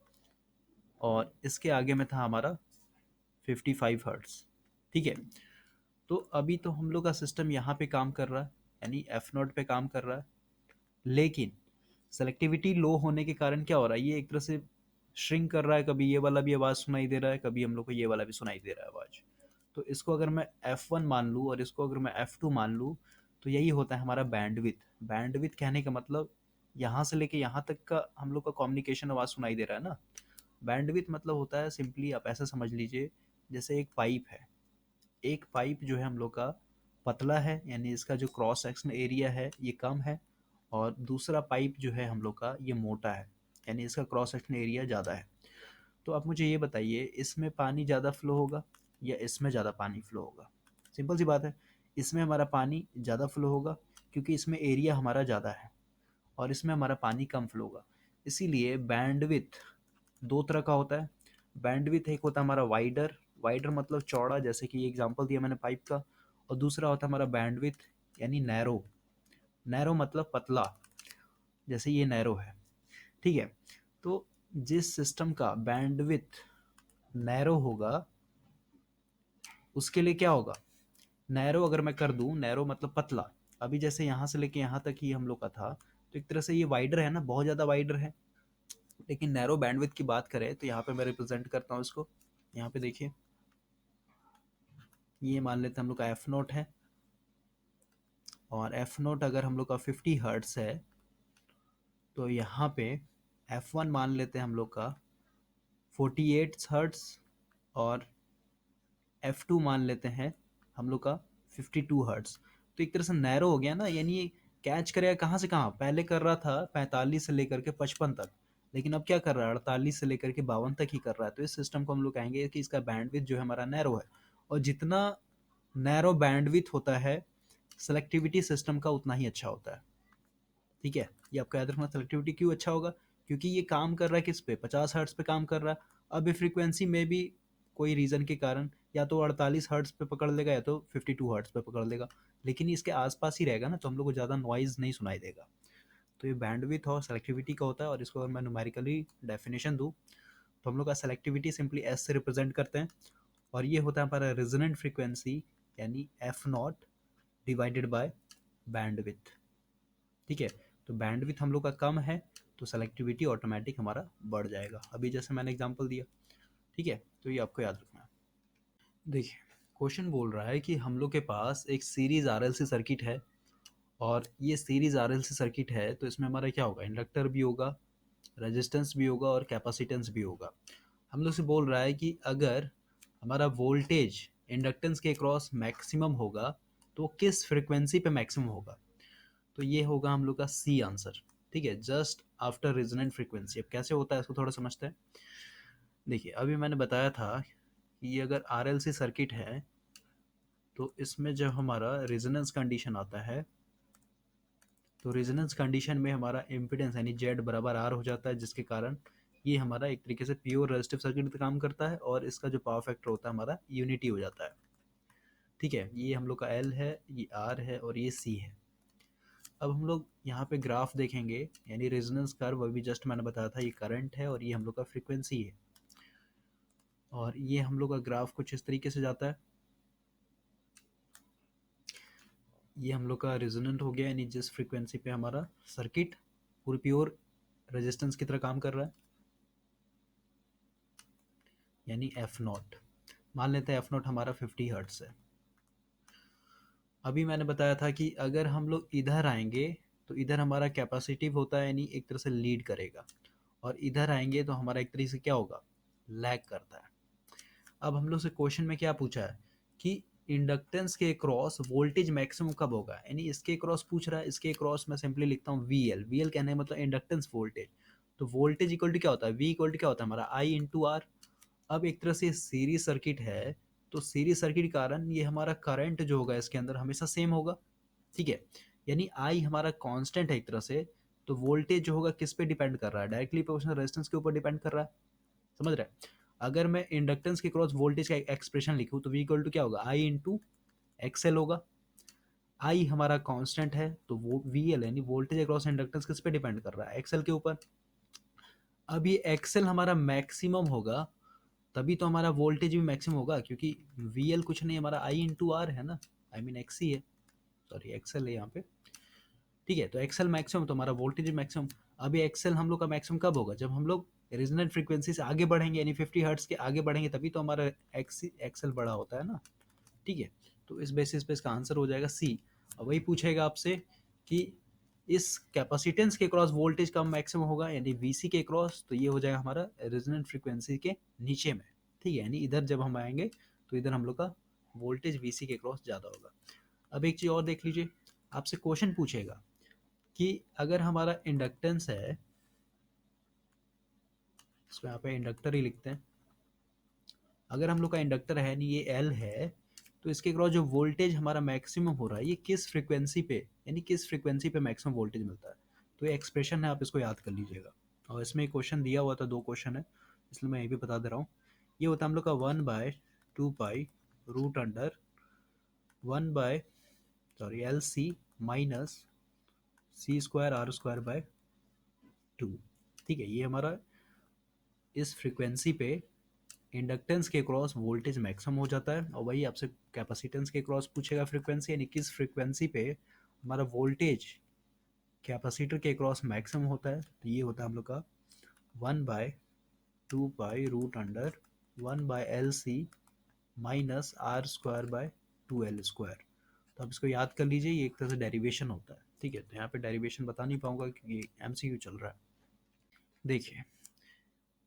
और इसके आगे में था हमारा 55 हर्ट्स। ठीक है। तो अभी तो हम लोग का सिस्टम यहाँ पे काम कर रहा है, यानी एफ नॉट पे काम कर रहा है। लेकिन सेलेक्टिविटी लो होने के कारण क्या हो रहा है, ये एक तरह से श्रिंक कर रहा है, कभी ये वाला भी आवाज़ सुनाई दे रहा है, कभी हम लोग को ये वाला भी सुनाई दे रहा है आवाज़। तो इसको अगर मैं F1 मान लूँ और इसको अगर मैं F2 मान लूँ, तो यही होता है हमारा बैंडविथ। बैंडविथ कहने का मतलब यहाँ से लेके यहाँ तक का हम लोग का कम्युनिकेशन आवाज़ सुनाई दे रहा है ना। बैंडविथ मतलब होता है, सिंपली आप ऐसा समझ लीजिए, जैसे एक पाइप है। एक पाइप जो है हम लोग का पतला है, यानी इसका जो क्रॉस सेक्शन एरिया है ये कम है, और दूसरा पाइप जो है हम लोग का ये मोटा है, यानी इसका क्रॉस सेक्शन एरिया ज़्यादा है। तो आप मुझे ये बताइए, इसमें पानी ज़्यादा फ्लो होगा या इसमें ज़्यादा पानी फ्लो होगा। सिंपल सी बात है, इसमें हमारा पानी ज़्यादा फ्लो होगा, क्योंकि इसमें एरिया हमारा ज़्यादा है, और इसमें हमारा पानी कम फ्लो होगा। इसीलिए बैंडविथ दो तरह का होता है। बैंडविथ एक होता है हमारा वाइडर, वाइडर मतलब चौड़ा, जैसे कि एग्जांपल दिया मैंने पाइप का। और दूसरा होता है हमारा बैंडविथ यानी नैरो। नैरो मतलब पतला, जैसे ये नैरो है। ठीक है। तो जिस सिस्टम का बैंडविथ नैरो होगा, उसके लिए क्या होगा, नैरो अगर मैं कर दूं, नैरो मतलब पतला, अभी जैसे यहाँ से लेके यहाँ तक ही हम लोग का था, तो एक तरह से ये वाइडर है ना, बहुत ज़्यादा वाइडर है। लेकिन नैरो बैंडविड्थ की बात करें तो यहाँ पे मैं रिप्रेजेंट करता हूँ इसको। यहाँ पे देखिए, ये मान लेते हैं हम लोग का एफ नोट है, और एफ नोट अगर हम लोग का 50 हर्ट्स है, तो यहाँ पे एफ वन मान लेते हैं हम लोग का 48 हर्ट्स, और एफ टू मान लेते हैं हम लोग का 52 हर्ट्स। तो एक तरह से नैरो हो गया ना, यानी ये कैच करेगा कहाँ से कहाँ, पहले कर रहा था 45 से लेकर के 55 तक, लेकिन अब क्या कर रहा है 48 से लेकर के 52 तक ही कर रहा है। तो इस सिस्टम को हम लोग कहेंगे कि इसका बैंडविड्थ जो है हमारा नैरो है। और जितना नैरो बैंडविड्थ होता है, सेलेक्टिविटी सिस्टम का उतना ही अच्छा होता है। ठीक है, ये आपका याद रखना। सेलेक्टिविटी क्यों अच्छा होगा? क्योंकि ये काम कर रहा है किस पे, 50 हर्ट्स पे काम कर रहा है। अब ये फ्रीक्वेंसी में भी कोई रीज़न के कारण या तो 48 हर्ट्स पे पकड़ लेगा या तो 52 हर्ट्स पे पकड़ लेगा, लेकिन ये इसके आसपास ही रहेगा ना, तो हम लोग को ज़्यादा नॉइज़ नहीं सुनाई देगा। तो ये बैंडविड्थ और सेलेक्टिविटी का होता है। और इसको अगर मैं न्यूमेरिकली डेफिनेशन दूँ, तो हम लोग का सेलेक्टिविटी सिंपली एस से रिप्रेजेंट करते हैं, और ये होता है हमारा रेजोनेंट फ्रीक्वेंसी, यानी F not divided by bandwidth. ठीक है, तो बैंडविड्थ हम लोग का कम है, तो सेलेक्टिविटी ऑटोमेटिक हमारा बढ़ जाएगा, अभी जैसे मैंने एग्जांपल दिया। ठीक है, तो ये आपको याद रखना है। देखिए, क्वेश्चन बोल रहा है कि हम लोग के पास एक सीरीज आरएलसी सर्किट है, और ये सीरीज आरएलसी सर्किट है, तो इसमें हमारा क्या होगा, इंडक्टर भी होगा, रेजिस्टेंस भी होगा, और कैपेसिटेंस भी होगा। हम लोग से बोल रहा है कि अगर हमारा वोल्टेज इंडक्टेंस के क्रॉस मैक्सिमम होगा, तो किस फ्रिक्वेंसी पे मैक्सिमम होगा? तो ये होगा हम लोग का सी आंसर। ठीक है, जस्ट आफ्टर रेजोनेंट फ्रीक्वेंसी। अब कैसे होता है इसको थोड़ा समझते हैं। देखिए, अभी मैंने बताया था कि ये अगर आरएलसी सर्किट है, तो इसमें जब हमारा रेजोनेंस कंडीशन आता है, तो रेजोनेंस कंडीशन में हमारा इम्पिडेंस यानी जेड बराबर आर हो जाता है, जिसके कारण ये हमारा एक तरीके से प्योर रेजिस्टिव सर्किट काम करता है, और इसका जो पावर फैक्टर होता है हमारा यूनिटी हो जाता है। ठीक है, ये हम लोग का एल है, ये आर है, और ये सी है। अब हम लोग यहाँ पे ग्राफ देखेंगे, यानी रेजोनेंस कर्व अभी जस्ट मैंने बताया था, ये करंट है और ये हम लोग का फ्रीक्वेंसी है। और ये हम लोग का ग्राफ कुछ इस तरीके से जाता है। ये हम लोग का रेजोनेंट हो गया, यानी जिस फ्रीक्वेंसी पे हमारा सर्किट पूरी प्योर रेजिस्टेंस की तरह काम कर रहा है, यानी एफ नॉट। मान लेते हैं एफ नॉट हमारा 50 हर्ट्स है। अभी मैंने बताया था कि अगर हम लोग इधर आएंगे, तो इधर हमारा कैपेसिटिव होता है, यानी एक तरह से लीड करेगा, और इधर आएंगे तो हमारा एक तरीके से क्या होगा, लैग करता है। अब हम लोग से क्वेश्चन में क्या पूछा है कि इंडक्टेंस के क्रॉस वोल्टेज मैक्सिमम कब होगा, यानी इसके क्रॉस पूछ रहा है। इसके क्रॉस मैं सिंपली लिखता हूँ वी एल। वी एल कहने का मतलब इंडक्टेंस वोल्टेज। तो वोल्टेज इक्वल टू क्या होता है, वी इक्वल टू क्या होता है हमारा आई इंटू आर। अब एक तरह से सीरीज सर्किट है, तो सीरीज सर्किट के कारण ये हमारा करंट जो होगा इसके अंदर हमेशा सेम होगा। ठीक है, यानी आई हमारा कांस्टेंट है एक तरह से। तो वोल्टेज जो होगा किस पे डिपेंड कर रहा है, डायरेक्टली प्रोपोर्शनल रेजिस्टेंस के ऊपर डिपेंड कर रहा है। समझ रहे हैं? अगर मैं इंडक्टेंस के क्रॉस वोल्टेज का एक्सप्रेशन लिखूं, तो वी इक्वल टू क्या होगा, आई इंटू एक्सएल होगा। आई हमारा कांस्टेंट है, तो वो वी एल यानी वोल्टेज अक्रॉस इंडक्टेंस किस पे डिपेंड कर रहा है, एक्सएल के ऊपर। अब ये एक्सएल हमारा मैक्सिमम होगा, तभी तो हमारा वोल्टेज भी मैक्सिमम होगा, क्योंकि वी एल कुछ नहीं, हमारा आई इंटू आर है ना, आई मीन एक्स ही है, सॉरी एक्सएल है यहाँ पे। ठीक है, तो एक्सएल मैक्सिमम तो हमारा वोल्टेज मैक्सिमम। अभी एक्सएल हम लोग का मैक्सिमम कब होगा, जब हम लोग रेजोनेंट फ्रीक्वेंसी से आगे बढ़ेंगे, यानी 50 हर्ट्स के आगे बढ़ेंगे, तभी तो हमारा एक्सएल बड़ा होता है ना। ठीक है, तो इस बेसिस पे इसका आंसर हो जाएगा सी। अब वही पूछेगा आपसे कि इस कैपेसिटेंस के क्रॉस वोल्टेज कम मैक्सिमम होगा, यानी वीसी के क्रॉस, तो ये हो जाएगा हमारा रेजोनेंट फ्रीक्वेंसी के नीचे में। ठीक है, यानी इधर जब हम आएंगे, तो इधर हम लोग का वोल्टेज वीसी के क्रॉस ज़्यादा होगा। अब एक चीज़ और देख लीजिए, आपसे क्वेश्चन पूछेगा कि अगर हमारा इंडक्टेंस है, इसको यहाँ पे इंडक्टर ही लिखते हैं। अगर हम लोग का इंडक्टर है नहीं, ये एल है, तो इसके क्रॉस जो वोल्टेज हमारा मैक्सिमम हो रहा है, ये किस फ्रीक्वेंसी पे, यानी किस फ्रीक्वेंसी पे मैक्सिमम वोल्टेज मिलता है। तो ये एक्सप्रेशन है, आप इसको याद कर लीजिएगा। और इसमें एक क्वेश्चन दिया हुआ था, दो क्वेश्चन है, इसलिए मैं ये भी बता दे रहा हूँ। ये होता है हम लोग का 1/2 pi root under 1 by sorry L C minus C square R square by 2। ठीक है, ये हमारा इस फ्रीक्वेंसी पे इंडक्टेंस के क्रॉस वोल्टेज मैक्सिमम हो जाता है। और वही आपसे कैपेसिटेंस के क्रॉस पूछेगा फ्रीक्वेंसी, यानी किस फ्रीक्वेंसी पे हमारा वोल्टेज कैपेसिटर के अक्रॉस मैक्सिमम होता है, तो ये होता है हम लोग का 1/2 pi root under 1/LC minus R² by 2L²। तो आप इसको याद कर लीजिए, ये एक तरह से डेरिवेशन होता है। ठीक है, तो यहाँ पे डेरिवेशन बता नहीं पाऊंगा क्योंकि MCQ चल रहा है। देखिए,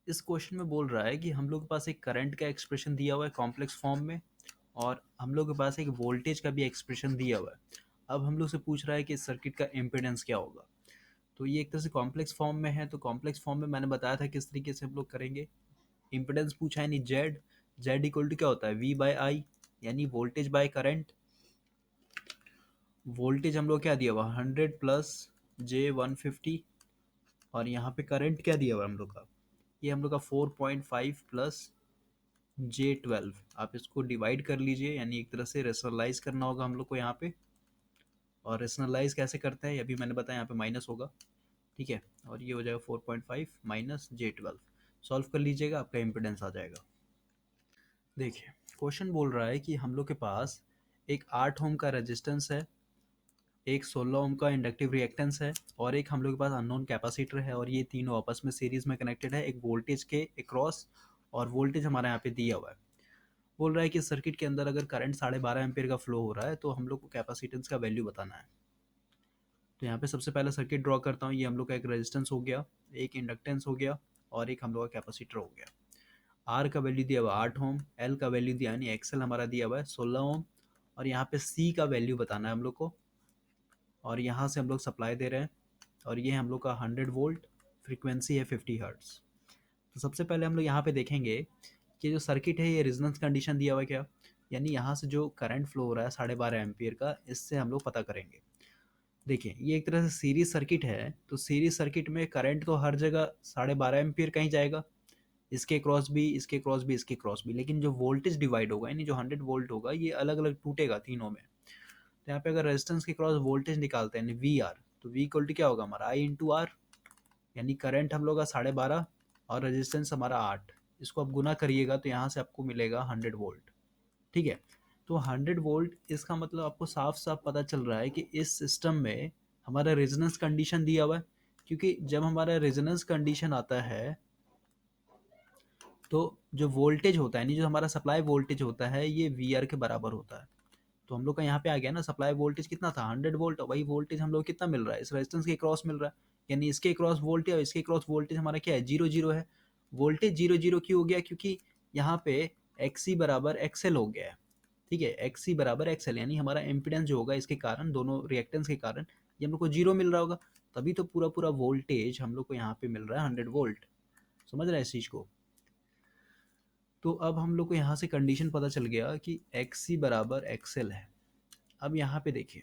इस क्वेश्चन में बोल रहा है कि हम लोग के पास एक करंट का एक्सप्रेशन दिया हुआ है कॉम्प्लेक्स फॉर्म में, और हम लोग के पास एक वोल्टेज का भी एक्सप्रेशन दिया हुआ है। अब हम लोग से पूछ रहा है कि सर्किट का इम्पिडेंस क्या होगा। तो ये एक तरह से कॉम्प्लेक्स फॉर्म में है, तो कॉम्प्लेक्स फॉर्म में मैंने बताया था किस तरीके से हम लोग करेंगे। इम्पिडेंस पूछा है, नहीं जेड, जेड इक्वल टू क्या होता है V/I, यानी वोल्टेज बाय करंट। वोल्टेज हम लोग क्या दिया हुआ 100 प्लस J150, और यहाँ पे करंट क्या दिया हुआ हम लोग का, ये हम लोग का 4.5 प्लस J12। आप इसको डिवाइड कर लीजिए, यानी एक तरह से रेशनलाइज करना होगा हम लोग को यहाँ पे। और रेशनलाइज कैसे करते हैं ये अभी मैंने बताया, यहाँ पे माइनस होगा। ठीक है, और ये हो जाएगा 4.5 माइनस J12। सॉल्व कर लीजिएगा, आपका इम्पिडेंस आ जाएगा। देखिए, क्वेश्चन बोल रहा है कि हम लोग के पास एक 8 ओम का रेजिस्टेंस है, एक 16 ओम का इंडक्टिव रिएक्टेंस है, और एक हम लोग के पास अननोन कैपेसिटर है, और ये तीनों आपस में सीरीज में कनेक्टेड है एक वोल्टेज के अक्रॉस, और वोल्टेज हमारे यहाँ पे दिया हुआ है। बोल रहा है कि सर्किट के अंदर अगर करंट 12.5 एम्पियर का फ्लो हो रहा है तो हम लोग को कैपेसिटेंस का वैल्यू बताना है। तो यहाँ पे सबसे पहले सर्किट ड्रॉ करता हूँ। ये हम लोग का एक रेजिस्टेंस हो गया, एक इंडक्टेंस हो गया, और एक हम लोग का कैपेसिटर हो गया। आर का वैल्यू दिया हुआ 8 ओम, एल का वैल्यू दिया यानी एक्सएल हमारा दिया हुआ है 16 ओम, और यहाँ पे सी का वैल्यू बताना है हम लोग को। और यहाँ से हम लोग सप्लाई दे रहे हैं, और ये हम लोग का 100 वोल्ट, फ्रीक्वेंसी है 50 हर्ट्स। तो सबसे पहले हम लोग यहाँ पे देखेंगे कि जो सर्किट है ये रेजोनेंस कंडीशन दिया हुआ है क्या, यानी यहाँ से जो करंट फ्लो हो रहा है 12.5 एम्पियर का, इससे हम लोग पता करेंगे। देखिए, ये एक तरह से सीरीज सर्किट है, तो सीरीज सर्किट में करंट तो हर जगह 12.5 एम्पियर का ही जाएगा, इसके क्रॉस भी, इसके क्रॉस भी, इसके क्रॉस भी। लेकिन जो वोल्टेज डिवाइड होगा, यानी जो 100 वोल्ट होगा, ये अलग अलग टूटेगा तीनों में। तो यहाँ पे अगर रेजिस्टेंस के क्रॉस वोल्टेज निकालते हैं VR, तो V इक्वल टू क्या होगा हमारा I/R, यानी करंट हम लोग का 12.5 और रेजिस्टेंस हमारा 8। इसको आप गुना करिएगा तो यहाँ से आपको मिलेगा 100 वोल्ट। ठीक है, तो 100 वोल्ट, इसका मतलब आपको साफ साफ पता चल रहा है कि इस सिस्टम में हमारा रेजोनेंस कंडीशन दिया हुआ है। क्योंकि जब हमारा रेजोनेंस कंडीशन आता है तो जो वोल्टेज होता है, यानी जो हमारा सप्लाई वोल्टेज होता है, ये VR के बराबर होता है। तो हम लोग का यहाँ पे आ गया ना, सप्लाई वोल्टेज कितना था 100 वोल्ट, वही वोल्टेज हम लोग कितना मिल रहा है इस रेजिस्टेंस के क्रॉस मिल रहा है, यानी इसके क्रॉस वोल्टेज और इसके क्रॉस वोल्टेज हमारा क्या है 0 0 है। वोल्टेज 0 0 क्यों हो गया, क्योंकि यहाँ पे XC बराबर XL हो गया है। ठीक है, XC बराबर XL, यानी हमारा इम्पिडेंस जो होगा इसके कारण, दोनों रिएक्टेंस के कारण ये हम लोग को 0 मिल रहा होगा, तभी तो पूरा पूरा वोल्टेज हम लोग को यहाँ पे मिल रहा है 100 वोल्ट। समझ रहे हैं इस चीज़ को। तो अब हम लोग को यहाँ से कंडीशन पता चल गया कि XC बराबर XL है। अब यहाँ पे देखिए,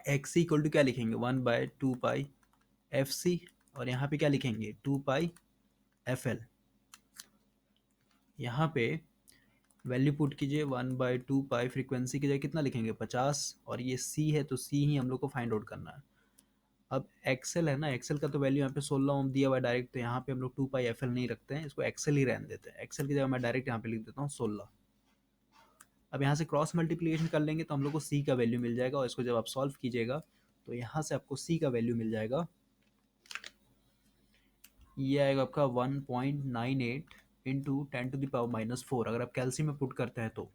XC इक्वल टू क्या लिखेंगे 1/2 पाई FC, और यहाँ पे क्या लिखेंगे 2 पाई FL। यहाँ पे वैल्यू पुट कीजिए 1/2 पाई, फ्रीक्वेंसी की जगह कितना लिखेंगे 50, और ये C है तो C ही हम लोग को फाइंड आउट करना है। अब XL है ना, XL का तो वैल्यू यहाँ पे 16 ओम दिया हुआ है डायरेक्ट, तो यहाँ पे हम लोग 2 पाई FL नहीं रखते हैं, इसको XL ही रहने देते हैं। XL की जगह मैं डायरेक्ट यहाँ पे लिख देता हूँ 16। अब यहाँ से क्रॉस मल्टीप्लिकेशन कर लेंगे तो हम लोग को C का वैल्यू मिल जाएगा, और इसको जब आप सॉल्व कीजिएगा तो यहाँ से आपको C का वैल्यू मिल जाएगा, ये आएगा आपका 1.98 इंटू 10⁻⁻⁴, अगर आप कैल्सियम में पुट करते हैं तो।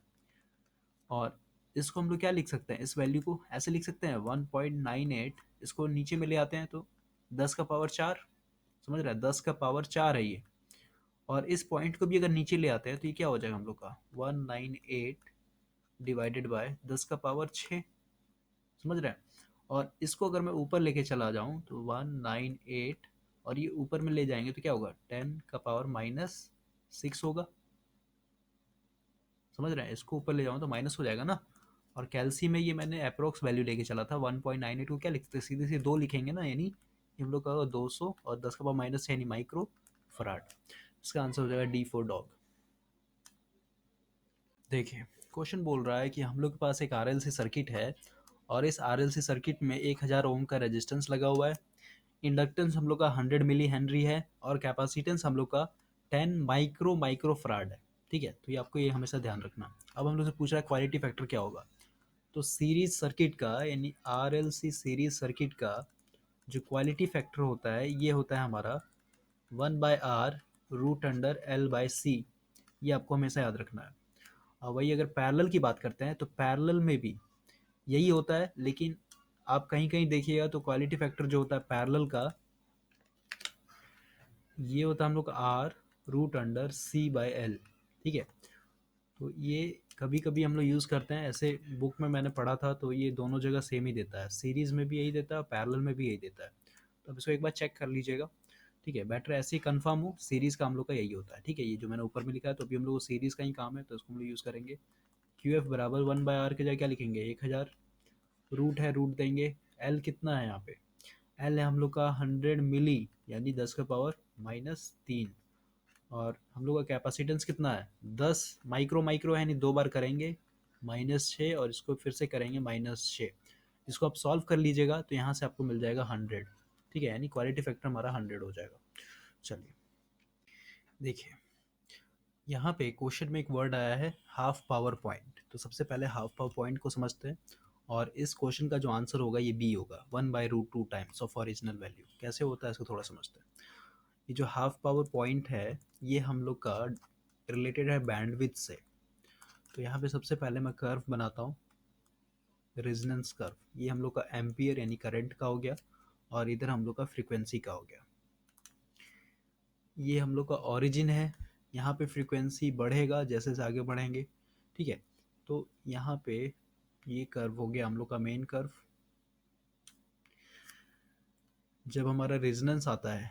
और इसको हम लोग क्या लिख सकते हैं, इस वैल्यू को ऐसे लिख सकते हैं 1.98, इसको नीचे में ले आते हैं तो 10⁻⁴। समझ रहे हैं, 10⁻⁴ है ये। और इस पॉइंट को भी अगर नीचे ले आते हैं तो ये क्या हो जाएगा हम लोग का 198 डिवाइडेड बाय 10⁻⁶। समझ रहे हैं। और इसको अगर मैं ऊपर लेके चला जाऊं तो 198, और ये ऊपर में ले जाएंगे तो क्या होगा 10⁻⁻6 होगा। समझ रहे हैं, इसको ऊपर ले जाऊँ तो माइनस हो जाएगा ना। और कैल्शियम में ये मैंने अप्रोक्स वैल्यू लेके चला था 1.98 को, क्या लिखते हैं सीधे सीधे 2 लिखेंगे ना, यानी हम लोग का 200 और 10⁻⁻6 यानी माइक्रो फराड। इसका आंसर हो जाएगा D4 डॉग। देखिए, क्वेश्चन बोल रहा है कि हम लोग के पास एक RLC सर्किट है, और इस RLC सर्किट में 1000 ओम का रेजिस्टेंस लगा हुआ है, इंडक्टेंस हम लोग का 100 मिली हेनरी है, और कैपेसिटेंस हम लोग का 10 माइक्रो फराड है। ठीक है, तो ये आपको ये हमेशा ध्यान रखना। अब हम लोग से पूछ रहा है क्वालिटी फैक्टर क्या होगा। तो सीरीज सर्किट का यानी R L C series circuit का जो क्वालिटी फैक्टर होता है ये होता है हमारा 1/r root under L by C. ये आपको हमेशा याद रखना है। और वही अगर पैरेलल की बात करते हैं तो पैरेलल में भी यही होता है, लेकिन आप कहीं कहीं देखिएगा तो क्वालिटी फैक्टर जो होता है पैरेलल का ये होता है हम लोग का R root under C by L. ठीक है, तो ये कभी कभी हम लोग यूज़ करते हैं ऐसे। बुक में मैंने पढ़ा था तो ये दोनों जगह सेम ही देता है, सीरीज़ में भी यही देता है, पैरेलल में भी यही देता है। तो अब इसको एक बार चेक कर लीजिएगा। ठीक है, बेटर ऐसे ही कंफर्म हो, सीरीज़ का हम लोग का यही होता है। ठीक है, ये जो मैंने ऊपर में लिखा है तो अभी हम लोग को सीरीज़ का ही काम है तो इसको हम लोग यूज़ करेंगे। क्यू एफ बराबर 1/r के जगह क्या लिखेंगे, 1000। रूट है, रूट देंगे। एल कितना है यहाँ पे, एल है हम लोग का 100 मिली यानी 10⁻³ और हम लोग का कैपेसिटेंस कितना है 10 माइक्रो। माइक्रो है यानी दो बार करेंगे -6 और इसको फिर से करेंगे -6। इसको आप सॉल्व कर लीजिएगा तो यहाँ से आपको मिल जाएगा 100। ठीक है, यानी क्वालिटी फैक्टर हमारा 100 हो जाएगा। चलिए देखिए, यहाँ पे क्वेश्चन में एक वर्ड आया है हाफ पावर पॉइंट। तो सबसे पहले हाफ पावर पॉइंट को समझते हैं और इस क्वेश्चन का जो आंसर होगा ये बी होगा, 1/√2 टाइम्स ऑफ ओरिजिनल वैल्यू। कैसे होता है इसको थोड़ा समझते हैं। ये जो हाफ पावर पॉइंट है ये हम लोग का रिलेटेड है बैंडविड्थ से। तो यहाँ पे सबसे पहले मैं कर्व बनाता हूँ, रेजोनेंस कर्व। ये हम लोग का एम्पियर यानी करंट का हो गया और इधर हम लोग का फ्रीक्वेंसी का हो गया। ये हम लोग का ओरिजिन है, यहाँ पे फ्रीक्वेंसी बढ़ेगा जैसे जैसे आगे बढ़ेंगे। ठीक है, तो यहाँ पे ये कर्व हो गया हम लोग का मेन कर्व। जब हमारा रेजोनेंस आता है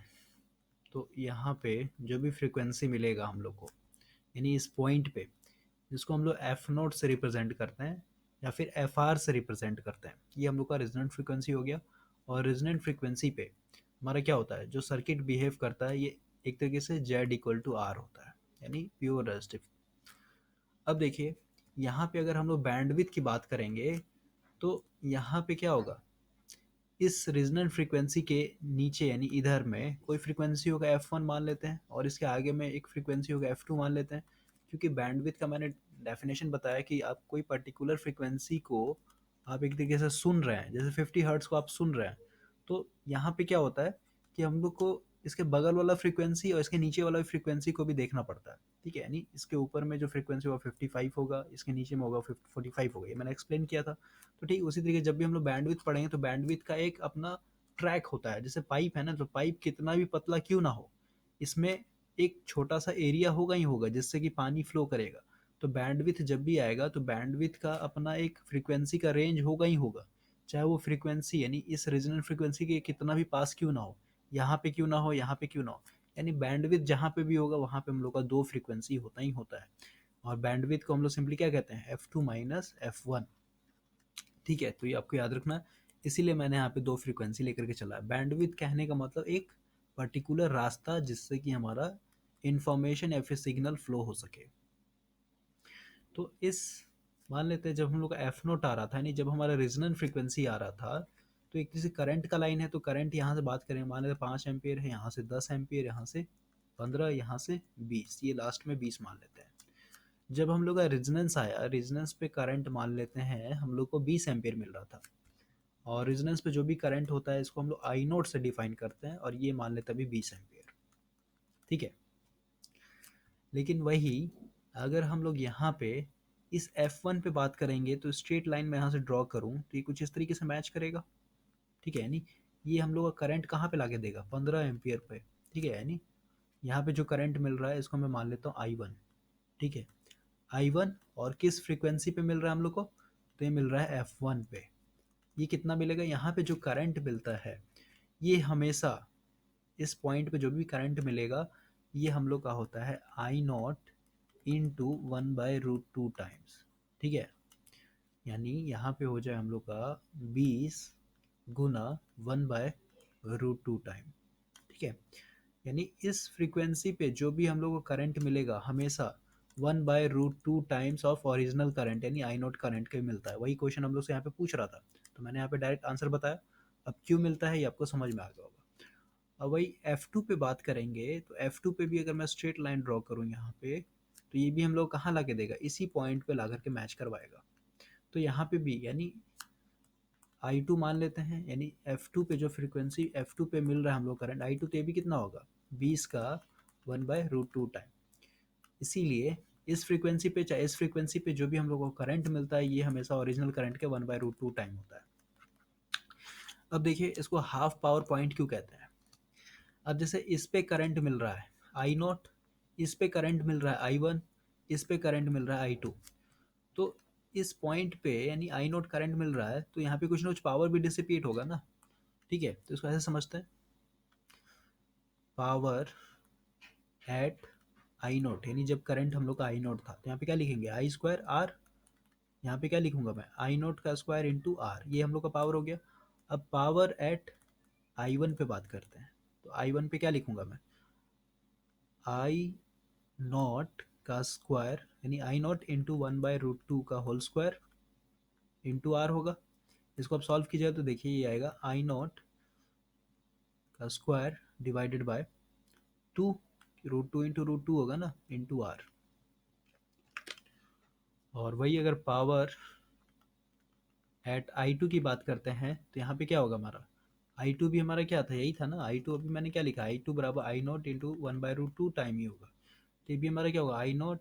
तो यहाँ पे जो भी फ्रीक्वेंसी मिलेगा हम लोग को यानी इस पॉइंट पे, जिसको हम लोग एफ नोट से रिप्रेजेंट करते हैं या फिर एफ आर से रिप्रेजेंट करते हैं, ये हम लोग का रेजोनेंट फ्रीक्वेंसी हो गया। और रेजोनेंट फ्रीक्वेंसी पे हमारा क्या होता है, जो सर्किट बिहेव करता है ये एक तरीके से जेड इक्वल टू आर होता है यानी प्योर रेजिस्टिव। अब देखिए यहाँ पे अगर हम लोग बैंडविड्थ की बात करेंगे तो यहाँ पे क्या होगा, इस रेजोनेंट फ्रीक्वेंसी के नीचे यानी इधर में कोई फ्रीक्वेंसी होगा f1 मान लेते हैं और इसके आगे में एक फ्रीक्वेंसी होगा f2 मान लेते हैं। क्योंकि बैंडविड्थ का मैंने डेफिनेशन बताया कि आप कोई पर्टिकुलर फ्रीक्वेंसी को आप एक तरीके से सुन रहे हैं, जैसे 50 हर्ट्स को आप सुन रहे हैं। तो यहाँ पे क्या होता है कि हम लोग को इसके बगल वाला फ्रीक्वेंसी और इसके नीचे वाला फ्रीक्वेंसी को भी देखना पड़ता है। ठीक है, यानी इसके ऊपर में जो फ्रीक्वेंसी होगा 55 होगा, इसके नीचे में होगा 45 होगा, ये मैंने एक्सप्लेन किया था। तो ठीक उसी तरीके जब भी हम लोग बैंडविड्थ पढ़ेंगे तो बैंडविड्थ का एक अपना ट्रैक होता है। जैसे पाइप है ना, तो पाइप कितना भी पतला क्यों ना हो, इसमें एक छोटा सा एरिया होगा ही होगा जिससे कि पानी फ्लो करेगा। तो बैंडविड्थ जब भी आएगा तो बैंडविड्थ का अपना एक फ्रीक्वेंसी का रेंज होगा ही होगा, चाहे वो फ्रीक्वेंसी यानी इस रीजनल फ्रीक्वेंसी के कितना भी पास क्यों ना हो, यहाँ पे क्यों ना हो, यहाँ पे क्यों ना हो। यानी बैंडविड्थ जहाँ पे भी होगा वहाँ पे हम लोग का दो फ्रीक्वेंसी होता ही होता है। और बैंडविड्थ को हम लोग सिंपली क्या कहते हैं, F2 माइनस F1। ठीक है, तो ये आपको याद रखना है। इसीलिए मैंने यहाँ पे दो फ्रीक्वेंसी लेकर के चला है। बैंडविड्थ कहने का मतलब एक पर्टिकुलर रास्ता जिससे कि हमारा इंफॉर्मेशन या फिर सिग्नल फ्लो हो सके। तो इस मान लेते हैं जब हम लोग का एफ नोट आ रहा था यानी जब हमारा रीजनल फ्रीक्वेंसी आ रहा था, तो एक जैसे करंट का लाइन है तो करंट यहाँ से बात करें, मान लेते 5 एम्पियर है, यहाँ से 10 एम्पियर, यहाँ से 15, यहाँ से 20, ये लास्ट में 20 मान लेते हैं। जब हम लोग का रेजोनेंस आया, रेजोनेंस पे करंट मान लेते हैं हम लोग को 20 एम्पियर मिल रहा था। और रेजोनेंस पे जो भी करंट होता है इसको हम लोग आई नोट से डिफाइन करते हैं और ये मान लेते हैं अभी 20 एम्पियर। ठीक है, लेकिन वही अगर हम लोग यहाँ पे इस F1 पे बात करेंगे तो स्ट्रेट लाइन में यहाँ से ड्रॉ करूँ तो ये कुछ इस तरीके से मैच करेगा। ठीक है, यानी ये हम लोग का करंट कहाँ पे लाके देगा, 15 एम्पियर पे। ठीक है, यानी यहाँ पे जो करंट मिल रहा है इसको मैं मान लेता हूँ I1। ठीक है, I1 और किस फ्रीक्वेंसी पे मिल रहा है हम लोग को, तो ये मिल रहा है F1 पे। ये कितना मिलेगा, यहाँ पे जो करंट मिलता है ये हमेशा इस पॉइंट पे जो भी करंट मिलेगा ये हम लोग का होता है आई नॉट इंटू 1/√2 टाइम्स। ठीक है, यानी यहाँ पे हो जाए हम लोग का 20 × 1/√2 टाइम। ठीक है, यानी इस फ्रीक्वेंसी पे जो भी हम लोग को करंट मिलेगा हमेशा 1/√2 टाइम्स ऑफ ओरिजिनल करंट यानी आई नॉट करंट का मिलता है। वही क्वेश्चन हम लोग से यहाँ पे पूछ रहा था तो मैंने यहाँ पे डायरेक्ट आंसर बताया। अब क्यों मिलता है ये आपको समझ में आ गया होगा। अब वही F2 पे बात करेंगे तो F2 पे भी अगर मैं स्ट्रेट लाइन ड्रॉ करूँ यहाँ पे तो ये भी हम लोग कहाँ ला के देगा, इसी पॉइंट पे ला करके मैच करवाएगा। तो यहाँ पे भी यानी I2 मान लेते हैं, यानी F2 पे जो फ्रीक्वेंसी F2 पे मिल रहा है हम लोग करंट I2, तो ये भी कितना होगा 20 का 1/√2 टाइम। इसीलिए इस फ्रीक्वेंसी पे चाहे इस फ्रीक्वेंसी पे जो भी हम लोग को करंट मिलता है ये हमेशा ओरिजिनल करंट के 1/√2 टाइम होता है। अब देखिए इसको हाफ पावर पॉइंट क्यों कहते हैं। अब जैसे इस पे करंट मिल रहा है I0, इस पे करंट मिल रहा है I1, इस पे करंट मिल रहा है I2, तो इस पॉइंट पे यानी I0 करंट मिल रहा है तो यहाँ पे कुछ ना कुछ पावर भी डिसिपेट होगा ना। ठीक है, तो इसको ऐसे समझते हैं, पावर एट I0 यानी जब करंट हम लोग का I0 था तो यहाँ पे क्या लिखेंगे I²R, यहाँ पे क्या लिखूंगा मैं I0 का स्क्वायर इंटू आर, ये हम लोग का पावर हो गया। अब पावर एट I1 पे बात करते हैं, तो I1 पे क्या लिखूंगा मैं I0 का स्क्वायर यानी I0 इंटू 1/√2 का होल स्क्वायर इंटू आर होगा। इसको आप सॉल्व कीजिएगा तो देखिए ये आएगा I0 का स्क्वायर डिवाइडेड बाय 2, √2 इंटू √2 होगा ना, इंटू आर। और वही अगर पावर एट I2 की बात करते हैं तो यहाँ पे क्या होगा हमारा I2 भी हमारा क्या था, यही था ना I2। अभी मैंने क्या लिखा I2 बराबर I0 इंटू 1/√2 टाइम ही होगा, तो ये भी हमारा क्या होगा I0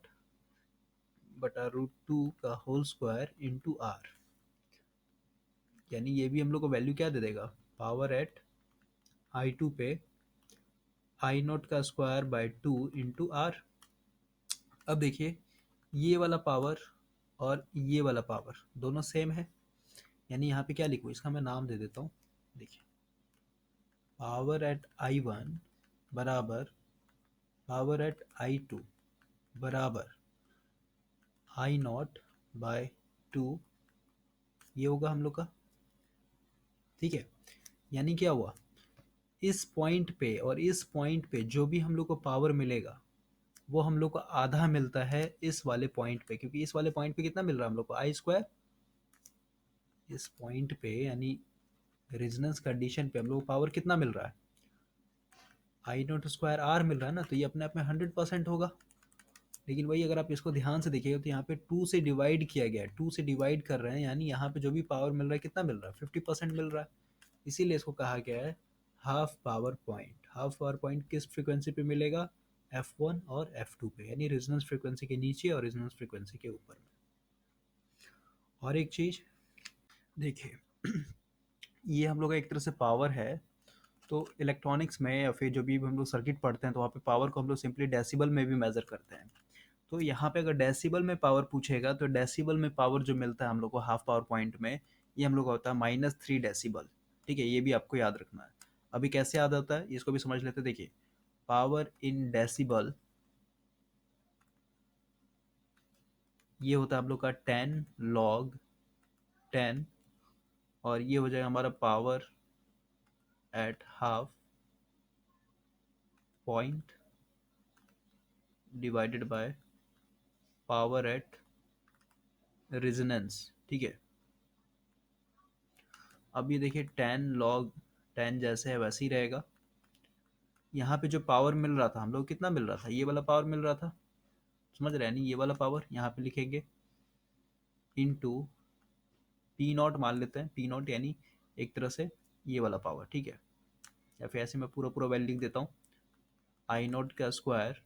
बटा √2 का होल स्क्वायर इंटू आर, यानी ये भी हम लोग को वैल्यू क्या दे देगा पावर एट I2 पे I0 का स्क्वायर बाय 2 इंटू आर। अब देखिए ये वाला पावर और ये वाला पावर दोनों सेम है, यानी यहाँ पे क्या लिखूँ, इसका मैं नाम दे देता हूँ। देखिए पावर एट I1 बराबर पावर एट I2 बराबर I0 बाय 2, ये होगा हम लोग का। ठीक है, यानी क्या हुआ इस पॉइंट पे और इस पॉइंट पे जो भी हम लोग को पावर मिलेगा वो हम लोग को आधा मिलता है इस वाले पॉइंट पे, क्योंकि इस वाले पॉइंट पे कितना मिल रहा है हम लोग को I²। इस पॉइंट पे यानी रेजोनेंस कंडीशन पे हम लोग को पावर कितना मिल रहा है I0² R मिल रहा है ना, तो ये अपने आप में 100% होगा। लेकिन वही अगर आप इसको ध्यान से देखिएगा तो यहाँ पे 2 से डिवाइड किया गया है, 2 से डिवाइड कर रहे हैं, यानी यहाँ पे जो भी पावर मिल रहा है कितना मिल रहा है 50% मिल रहा है। इसीलिए इसको कहा गया है half power point. Half power point किस फ्रीक्वेंसी पे मिलेगा F1 और F2 पे, यानी रेजोनेंस फ्रीक्वेंसी के नीचे और रेजोनेंस फ्रीक्वेंसी के ऊपर में। और एक चीज़ देखिए ये हम लोग का एक तरह से पावर है, तो इलेक्ट्रॉनिक्स में या फिर जो भी हम लोग सर्किट पढ़ते हैं तो वहाँ पे पावर को हम लोग सिंपली डेसिबल में भी मेजर करते हैं। तो यहाँ पे अगर डेसिबल में पावर पूछेगा तो डेसिबल में पावर जो मिलता है हम लोग को हाफ पावर पॉइंट में, ये हम लोग का होता है -3 डेसिबल। ठीक है, ये भी आपको याद रखना है। अभी कैसे याद होता है इसको भी समझ लेते हैं। देखिए पावर इन डेसिबल ये होता है हम लोग का 10 log 10, और ये हो जाएगा हमारा power at half point divided by power at resonance. ठीक है, अब ये देखिए 10 log 10 जैसे है वैसे ही रहेगा। यहाँ पे जो पावर मिल रहा था हम लोग कितना मिल रहा था, ये वाला पावर मिल रहा था, समझ रहे हैं नहीं, ये वाला पावर यहाँ पे लिखेंगे इनटू P0 मान लेते हैं, P0 यानी एक तरह से ये वाला पावर। ठीक है, या फिर ऐसे मैं पूरा पूरा वैल्यू लिख देता हूँ I0 का square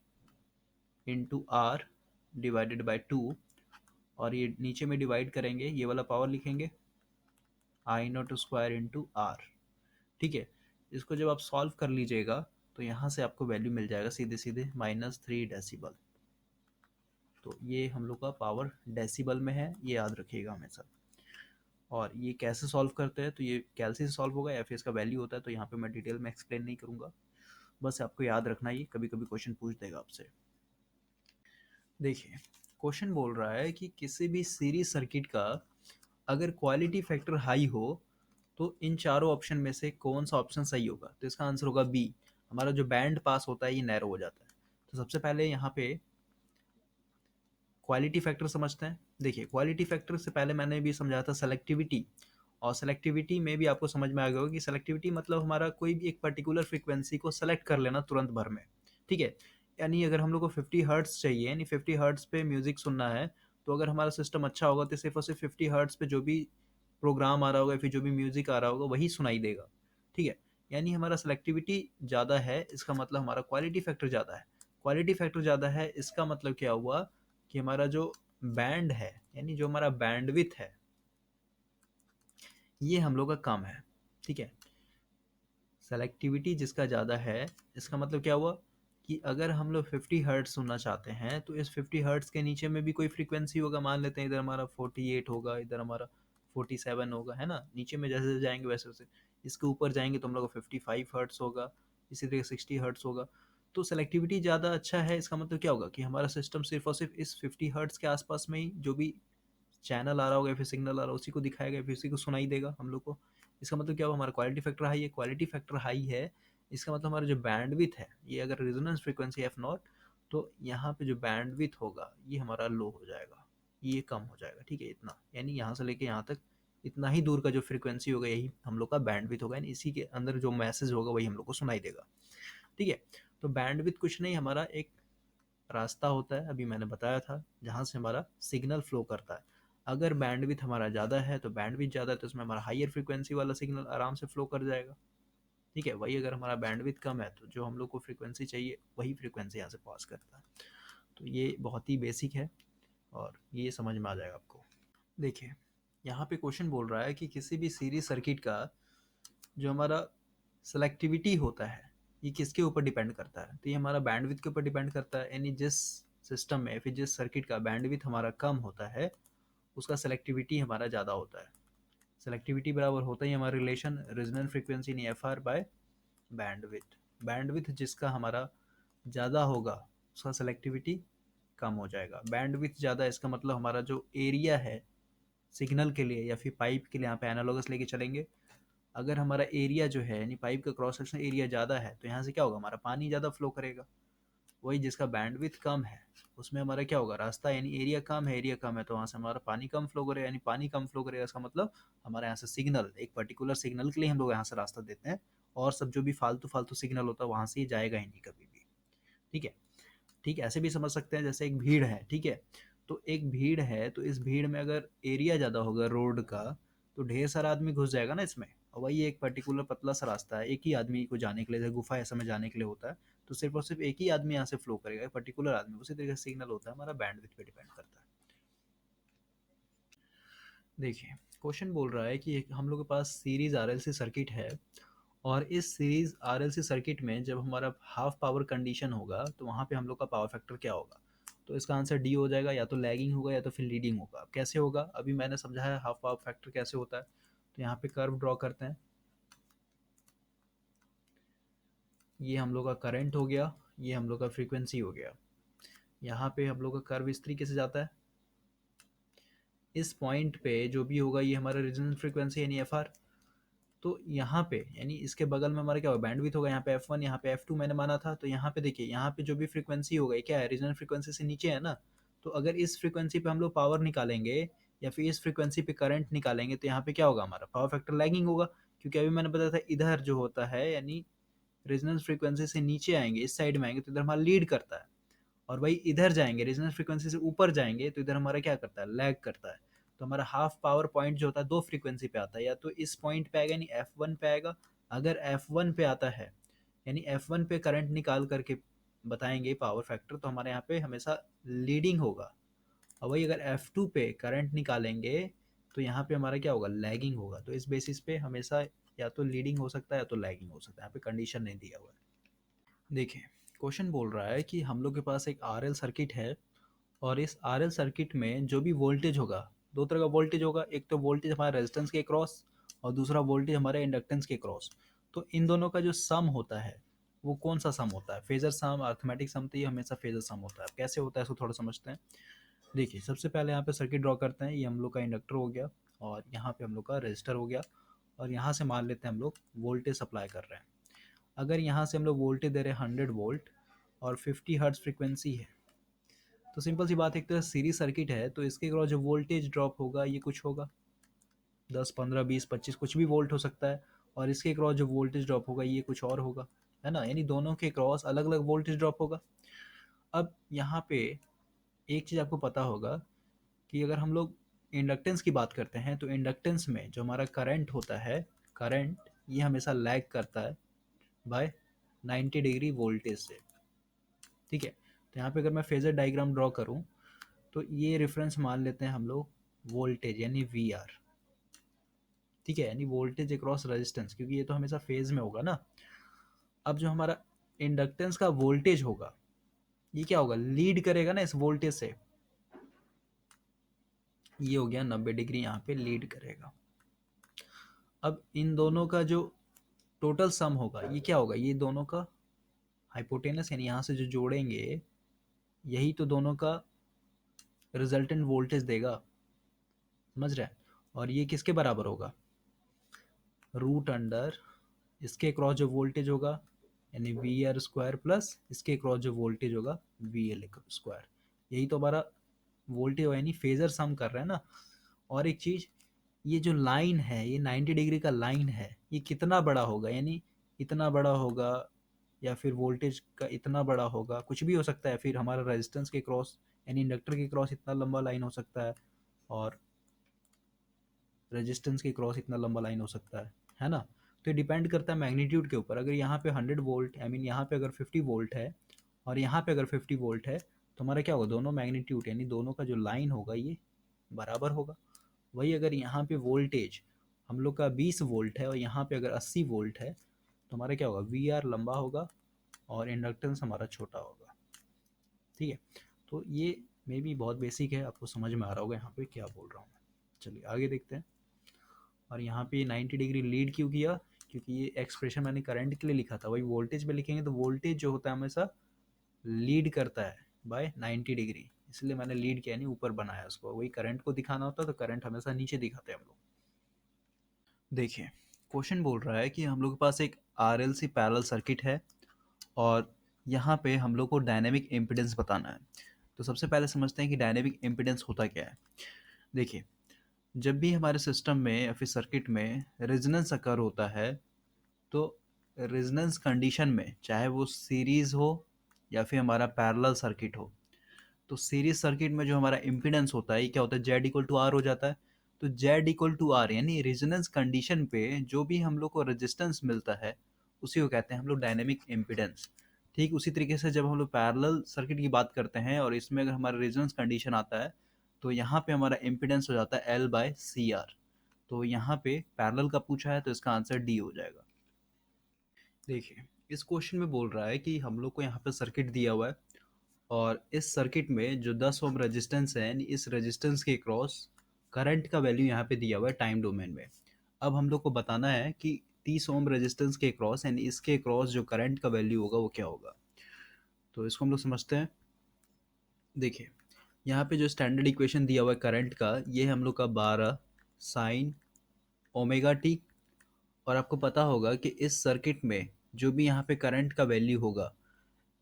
into R divided by 2, और ये नीचे में डिवाइड करेंगे ये वाला पावर लिखेंगे I0² इंटू आर। ठीक है, इसको जब आप सॉल्व कर लीजिएगा तो यहाँ से आपको वैल्यू मिल जाएगा सीधे सीधे -3 डेसिबल। तो ये हम लोग का पावर डेसिबल में है, ये याद रखिएगा हमेशा। और ये कैसे सॉल्व करते हैं तो ये कैलसी से सॉल्व होगा या फिर इसका वैल्यू होता है, तो यहाँ पे मैं डिटेल में एक्सप्लेन नहीं करूँगा, बस आपको याद रखना, ये कभी कभी क्वेश्चन पूछ देगा आपसे। देखिए क्वेश्चन बोल रहा है कि किसी भी सीरीज सर्किट का अगर क्वालिटी फैक्टर हाई हो तो इन चारों ऑप्शन में से कौन सा ऑप्शन सही होगा, तो इसका आंसर होगा बी। हमारा जो बैंड पास होता है ये नैरो हो जाता है। तो सबसे पहले यहाँ पे क्वालिटी फैक्टर समझते हैं। देखिए क्वालिटी फैक्टर से पहले मैंने भी समझाया था सेलेक्टिविटी, और सेलेक्टिविटी में भी आपको समझ में आ गया होगा कि सेलेक्टिविटी मतलब हमारा कोई भी एक पर्टिकुलर फ्रीक्वेंसी को सेलेक्ट कर लेना तुरंत भर में। ठीक है, यानी अगर हम लोग को 50 हर्ट्स चाहिए, यानी 50 हर्ट्स पे म्यूजिक सुनना है, तो अगर हमारा सिस्टम अच्छा होगा तो सिर्फ और सिर्फ 50 हर्ट्ज पे जो भी प्रोग्राम आ रहा होगा, फिर जो भी म्यूजिक आ रहा होगा वही सुनाई देगा। ठीक है, यानी हमारा सेलेक्टिविटी ज़्यादा है, इसका मतलब हमारा क्वालिटी फैक्टर ज़्यादा है। क्वालिटी फैक्टर ज़्यादा है, इसका मतलब क्या हुआ कि हमारा जो बैंड है, यानी जो हमारा बैंडविथ है, ये हम लोग का कम है। ठीक है, सेलेक्टिविटी जिसका ज़्यादा है, इसका मतलब क्या हुआ कि अगर हम लोग 50 हर्ट्ज सुनना चाहते हैं तो इस 50 हर्ट्ज के नीचे में भी कोई फ्रीक्वेंसी होगा, मान लेते हैं इधर हमारा 48 होगा, इधर हमारा 47 होगा, है ना, नीचे में जैसे जैसे जाएंगे वैसे वैसे, इसके ऊपर जाएंगे तो हम लोग को 55 हर्ट्ज होगा, इसी तरह 60 हर्ट्ज होगा। तो सेलेक्टिविटी ज़्यादा अच्छा है, इसका मतलब क्या होगा कि हमारा सिस्टम सिर्फ और सिर्फ इस 50 हर्ट्ज के आसपास में ही जो भी चैनल आ रहा होगा या फिर सिग्नल आ रहा होगा उसी को दिखाएगा, फिर उसी को सुनाई देगा हम लोग को। इसका मतलब क्या हुआ, हमारा क्वालिटी फैक्टर हाई है। क्वालिटी फैक्टर हाई है, इसका मतलब हमारा जो बैंडविथ है, ये अगर रेजोनेंस फ्रीक्वेंसी एफ नॉट, तो यहाँ पे जो बैंडविथ होगा ये हमारा लो हो जाएगा, ये कम हो जाएगा। ठीक है, इतना, यानी यहाँ से लेके यहाँ तक इतना ही दूर का जो फ्रीक्वेंसी होगा यही हम लोग का बैंडविथ होगा, यानी इसी के अंदर जो मैसेज होगा वही हम लोग को सुनाई देगा। ठीक है, तो बैंडविथ कुछ नहीं, हमारा एक रास्ता होता है, अभी मैंने बताया था, जहाँ से हमारा सिग्नल फ्लो करता है। अगर बैंडविथ हमारा ज़्यादा है तो बैंडविथ ज़्यादा है तो उसमें हमारा हायर फ्रीक्वेंसी वाला सिग्नल आराम से फ्लो कर जाएगा। ठीक है, वही अगर हमारा बैंडविथ कम है तो जो हम लोग को फ्रीक्वेंसी चाहिए वही फ्रीक्वेंसी यहाँ से पास करता है। तो ये बहुत ही बेसिक है और ये समझ में आ जाएगा आपको। देखिए, यहाँ पे क्वेश्चन बोल रहा है कि किसी भी सीरीज सर्किट का जो हमारा सेलेक्टिविटी होता है ये किसके ऊपर डिपेंड करता है, तो ये हमारा बैंडविथ के ऊपर डिपेंड करता है। यानी जिस सिस्टम में फिर जिस सर्किट का बैंडविथ हमारा कम होता है उसका सेलेक्टिविटी हमारा ज़्यादा होता है। सेलेक्टिविटी बराबर होता ही हमारा रिलेशन रेजोनेंट फ्रीक्वेंसी यानी F R by bandwidth. Bandwidth जिसका हमारा ज़्यादा होगा उसका सेलेक्टिविटी कम हो जाएगा। बैंडविथ ज़्यादा, इसका मतलब हमारा जो एरिया है सिग्नल के लिए या फिर पाइप के लिए, यहाँ पे एनालॉगस लेके चलेंगे, अगर हमारा एरिया जो है यानी पाइप का क्रॉस सेक्शन एरिया ज़्यादा है तो यहाँ से क्या होगा, हमारा पानी ज़्यादा फ्लो करेगा। वही जिसका बैंडविथ कम है उसमें हमारा क्या होगा, रास्ता यानी एरिया कम है, एरिया कम है तो वहाँ से हमारा पानी कम फ्लो करेगा, यानी पानी कम फ्लो करेगा, इसका मतलब हमारे यहाँ से सिग्नल, एक पर्टिकुलर सिग्नल के लिए हम लोग यहाँ से रास्ता देते हैं, और सब जो भी फालतू फालतू सिग्नल होता है वहाँ से ये जाएगा ही नहीं कभी भी। ठीक है, ठीक है, ऐसे भी समझ सकते हैं जैसे एक भीड़ है। ठीक है, तो एक भीड़ है तो इस भीड़ में अगर एरिया ज़्यादा होगा रोड का तो ढेर सारा आदमी घुस जाएगा ना इसमें, और वही एक पर्टिकुलर पतला सा रास्ता है एक ही आदमी को जाने के लिए, जैसे गुफा ऐसा में जाने के लिए होता है, तो सिर्फ और सिर्फ एक ही आदमी यहाँ से फ्लो करेगा, एक पर्टिकुलर आदमी। उसी तरीके से सिग्नल होता है हमारा बैंडविड्थ पे डिपेंड करता है। देखिए, क्वेश्चन बोल रहा है कि हम लोग के पास सीरीज आरएलसी सर्किट है, और इस सीरीज आरएलसी सर्किट में जब हमारा हाफ पावर कंडीशन होगा तो वहाँ पे हम लोग का पावर फैक्टर क्या होगा, तो इसका आंसर डी हो जाएगा, या तो लैगिंग होगा या तो फिर लीडिंग होगा। अब कैसे होगा, अभी मैंने समझाया हाफ पावर फैक्टर कैसे होता है। तो यहाँ पे कर्व ड्रॉ करते हैं, ये हम लोग का करंट हो गया, ये हम लोग का फ्रीक्वेंसी हो गया। यहाँ पे हम लोग का कर्व इस तरीके से जाता है, इस पॉइंट पे जो भी होगा ये हमारा रेजोनेंट फ्रीक्वेंसी यानी एफ आर। तो यहाँ पे यानी इसके बगल में हमारा क्या होगा, बैंडविड्थ होगा, यहाँ पे एफ वन, यहाँ पे एफ टू मैंने माना था। तो यहाँ पे देखिए, यहाँ पे जो भी फ्रीक्वेंसी होगा ये क्या है, रीजनल फ्रीक्वेंसी से नीचे है ना। तो अगर इस फ्रीक्वेंसी पे हम लोग पावर निकालेंगे या फिर इस फ्रीक्वेंसी पे करंट निकालेंगे तो यहाँ पे क्या होगा, हमारा पावर फैक्टर लैगिंग होगा। क्योंकि अभी मैंने बताया था इधर जो होता है यानी रेजोनेंस फ्रीक्वेंसी से नीचे आएंगे, इस साइड में आएंगे तो इधर हमारा लीड करता है, और वही इधर जाएंगे रेजोनेंस फ्रीक्वेंसी से ऊपर जाएंगे तो इधर हमारा क्या करता है, लैग करता है। तो हमारा हाफ पावर पॉइंट जो होता है दो फ्रीक्वेंसी पे आता है, या तो इस पॉइंट पे आएगा यानी एफ वन पे आएगा। अगर एफ वन पे आता है यानी एफ वन पे करंट निकाल करके बताएंगे पावर फैक्टर, तो हमारे यहाँ पे हमेशा लीडिंग होगा। और वही अगर एफ टू पे करंट निकालेंगे तो यहाँ पे हमारा क्या होगा, लैगिंग होगा। तो इस बेसिस पे हमेशा या तो लीडिंग हो सकता है या तो लैगिंग हो सकता है, यहाँ पे कंडीशन नहीं दिया हुआ है। देखिए, क्वेश्चन बोल रहा है कि हम लोग के पास एक आरएल सर्किट है, और इस आरएल सर्किट में जो भी वोल्टेज होगा, दो तरह का वोल्टेज होगा, एक तो वोल्टेज हमारे रेजिस्टेंस के क्रॉस और दूसरा वोल्टेज हमारे इंडक्टेंस के क्रॉस। तो इन दोनों का जो सम होता है वो कौन सा सम होता है, फेजर सम, अर्थमेटिक सम, तो ये हमेशा फेजर सम होता है। अब कैसे होता है इसको थोड़ा समझते हैं। देखिए, सबसे पहले यहाँ पे सर्किट ड्रॉ करते हैं, ये हम लोग का इंडक्टर हो गया और यहाँ पे हम लोग का रजिस्टर हो गया, और यहाँ से मान लेते हैं हम लोग वोल्टेज सप्लाई कर रहे हैं। अगर यहाँ से हम लोग वोल्टेज दे रहे हैं 100 वोल्ट और 50 हर्ट्ज फ्रीक्वेंसी है, तो सिंपल सी बात है, एक तरह सीरीज सर्किट है तो इसके अक्रॉस जो वोल्टेज ड्रॉप होगा ये कुछ होगा, 10 15 20 25 कुछ भी वोल्ट हो सकता है। और इसके अक्रॉस जो वोल्टेज ड्रॉप होगा ये कुछ और होगा, है ना, यानी दोनों के क्रॉस अलग अलग वोल्टेज ड्रॉप होगा। अब यहाँ पे एक चीज़ आपको पता होगा कि अगर हम लोग इंडक्टेंस की बात करते हैं तो इंडक्टेंस में जो हमारा करंट होता है, करंट ये हमेशा लैग करता है बाय 90 डिग्री वोल्टेज से। ठीक है, तो यहाँ पे अगर मैं फेजर डायग्राम ड्रॉ करूँ तो ये रेफरेंस मान लेते हैं हम लोग वोल्टेज यानी वी आर। ठीक है, यानी वोल्टेज अक्रॉस रेजिस्टेंस, क्योंकि ये तो हमेशा फेज में होगा ना। अब जो हमारा इंडक्टेंस का वोल्टेज होगा ये क्या होगा, लीड करेगा ना इस वोल्टेज से। ये हो गया 90 डिग्री, यहाँ पे लीड करेगा। अब इन दोनों का जो टोटल सम होगा ये क्या होगा, ये दोनों का हाइपोटेनस यानी यहाँ से जो जोड़ेंगे यही तो दोनों का रिजल्टेंट वोल्टेज देगा। समझ रहे हैं? और ये किसके बराबर होगा, रूट अंडर इसके क्रॉस जो वोल्टेज होगा यानी वी आर स्क्वायर प्लस इसके क्रॉस जो वोल्टेज होगा वी एल स्क्वायर। यही तो हमारा वोल्टेज यानी फेजर सम कर रहे हैं ना। और एक चीज, ये जो लाइन है ये 90 डिग्री का लाइन है, ये कितना बड़ा होगा, यानी इतना बड़ा होगा या फिर वोल्टेज का इतना बड़ा होगा, कुछ भी हो सकता है। फिर हमारा रेजिस्टेंस के क्रॉस यानी इंडक्टर के क्रॉस इतना लंबा लाइन हो सकता है, और रेजिस्टेंस के क्रॉस इतना लंबा लाइन हो सकता है ना। तो ये डिपेंड करता है मैग्नीट्यूड के ऊपर। अगर यहाँ पे 100 वोल्ट आई मीन यहाँ पे अगर 50 वोल्ट है और यहाँ पे अगर 50 वोल्ट है तो हमारा क्या होगा, दोनों मैग्नीट्यूड यानी दोनों का जो लाइन होगा ये बराबर होगा। वही अगर यहाँ पे वोल्टेज हम लोग का 20 वोल्ट है और यहाँ पे अगर 80 वोल्ट है तो हमारा क्या होगा, वी आर लंबा होगा और इंडक्टेंस हमारा छोटा होगा। ठीक है, तो ये मे बी बहुत बेसिक है, आपको समझ में आ रहा होगा यहाँ पे क्या बोल रहा हूँ मैं। चलिए आगे देखते हैं। और यहाँ पे 90 डिग्री लीड क्यों किया, क्योंकि ये एक्सप्रेशन मैंने करंट के लिए लिखा था। वही वोल्टेज में लिखेंगे तो वोल्टेज जो होता है हमेशा लीड करता है बाय 90 डिग्री, इसलिए मैंने लीड किया नहीं ऊपर बनाया उसको। वही करंट को दिखाना होता तो करंट हमेशा नीचे दिखाते हैं हम लोग। देखिए, क्वेश्चन बोल रहा है कि हम लोग के पास एक R L C parallel circuit है और यहाँ पे हम लोग को डायनेमिक इम्पिडेंस बताना है। तो सबसे पहले समझते हैं कि डायनेमिक इम्पिडेंस होता क्या है। देखिए, जब भी हमारे सिस्टम में या फिर सर्किट में रेजोनेंस अकर होता है तो रेजोनेंस कंडीशन में चाहे वो सीरीज हो या फिर हमारा पैरेलल सर्किट हो, तो सीरीज सर्किट में जो हमारा इम्पीडेंस होता है ये क्या होता है, जेड इक्वल टू आर हो जाता है। तो जेड इक्वल टू आर यानी रेजोनेंस कंडीशन पे जो भी हम लोग को रेजिस्टेंस मिलता है उसी को कहते हैं हम लोग डायनेमिक इम्पीडेंस। ठीक उसी तरीके से जब हम लोग पैरेलल सर्किट की बात करते हैं और इसमें अगर हमारा रेजोनेंस कंडीशन आता है तो यहाँ पे हमारा इम्पीडेंस हो जाता है एल बाय सी आर। तो यहाँ पे पैरेलल का पूछा है तो इसका आंसर डी हो जाएगा। देखिए, इस क्वेश्चन में बोल रहा है कि हम लोग को यहाँ पे सर्किट दिया हुआ है और इस सर्किट में जो 10 ओम रेजिस्टेंस है यानी इस रेजिस्टेंस के क्रॉस करंट का वैल्यू यहाँ पे दिया हुआ है टाइम डोमेन में। अब हम लोग को बताना है कि 30 ओम रेजिस्टेंस के क्रॉस यानी इसके क्रॉस जो करंट का वैल्यू होगा वो क्या होगा। तो इसको हम लोग समझते हैं। देखिए, यहाँ पे जो स्टैंडर्ड इक्वेशन दिया हुआ है करंट का ये हम लोग का 12 साइन ओमेगा टी। और आपको पता होगा कि इस सर्किट में जो भी यहाँ पे करंट का वैल्यू होगा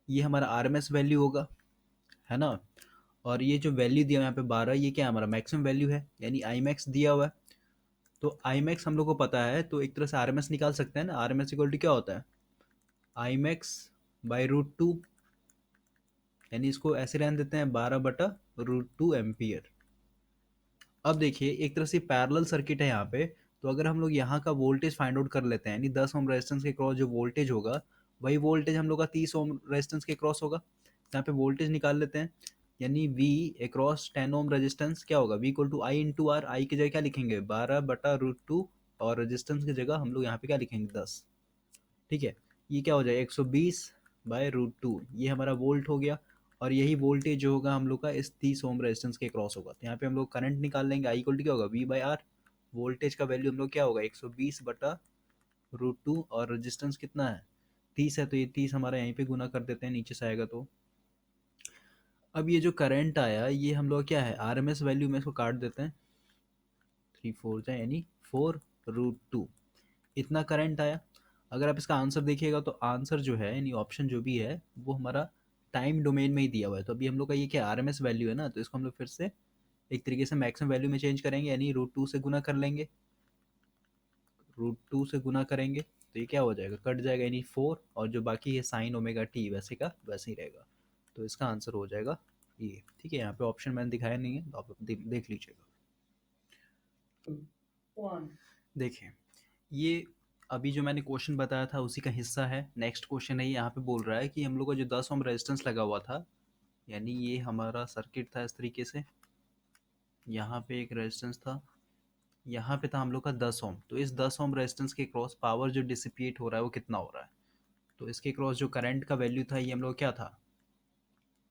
ये हमारा आरएमएस वैल्यू होगा, है ना। और ये जो वैल्यू दिया हुआ है यहाँ पे 12, ये क्या है, हमारा मैक्सिमम वैल्यू है यानी आई मैक्स दिया हुआ है। तो आई मैक्स हम लोग को पता है तो एक तरह से आरएमएस निकाल सकते हैं ना। आरएमएस इक्वल टू क्या होता है, I max by root two, यानी इसको ऐसे रहने देते हैं 12/√2 एम्पियर। अब देखिए, एक तरह से पैरेलल सर्किट है यहाँ पे। तो अगर हम लोग यहाँ का वोल्टेज फाइंड आउट कर लेते हैं यानी 10 ओम रेजिस्टेंस के क्रॉस जो वोल्टेज होगा वही वोल्टेज हम लोग का 30 ओम रेजिस्टेंस के क्रॉस होगा। तो यहाँ पे वोल्टेज निकाल लेते हैं यानी V अक्रॉस 10 ओम रेजिस्टेंस क्या होगा, V equal to I into R. I की जगह क्या लिखेंगे 12/√2 और रेजिस्टेंस की जगह हम लोग यहाँ पे क्या लिखेंगे 10। ठीक है, ये क्या हो जाएगा 120/√2, ये हमारा वोल्ट हो गया। और यही वोल्टेज जो होगा हम लोग का इस 30 ओम रेजिस्टेंस के क्रॉस होगा। तो यहाँ पे हम लोग करंट निकाल लेंगे, आई इक्वल टू क्या होगा V/R। वोल्टेज का वैल्यू हम लोग क्या होगा 120/√2 और रेजिस्टेंस कितना है 30 है तो ये 30 हमारा यहीं पे गुना कर देते हैं नीचे से आएगा तो। अब ये जो करंट आया ये हम लोग क्या है आरएमएस वैल्यू में इसको काट देते हैं, 3 4 जाए यानी 4√2 इतना करंट आया। अगर आप इसका आंसर देखिएगा तो आंसर जो है यानी ऑप्शन जो भी है वो हमारा टाइम डोमेन में ही दिया हुआ है। तो अभी हम लोग का ये क्या आरएमएस वैल्यू है ना, तो इसको हम लोग फिर से एक तरीके से मैक्सिमम वैल्यू में चेंज करेंगे यानी √2 से गुना कर लेंगे। √2 से गुना करेंगे तो ये क्या हो जाएगा, कट जाएगा यानी 4, और जो बाकी है साइन ओमेगा टी वैसे का वैसे ही रहेगा। तो इसका आंसर हो जाएगा ये ठीक है, यहाँ पे ऑप्शन मैंने दिखाया नहीं है, तो आप देख लीजिएगा। देखिए, ये अभी जो मैंने क्वेश्चन बताया था उसी का हिस्सा है। नेक्स्ट क्वेश्चन है, यहाँ पे बोल रहा है कि हम लोग का जो 10 ओम रेजिस्टेंस लगा हुआ था, यानी ये हमारा सर्किट था इस तरीके से, यहाँ पे एक रेजिस्टेंस था, यहाँ पे था हम लोग का 10 ओम। तो इस 10 ओम रेजिस्टेंस के क्रॉस पावर जो डिसिपिएट हो रहा है वो कितना हो रहा है? तो इसके क्रॉस जो करंट का वैल्यू था, ये हम लोग क्या था,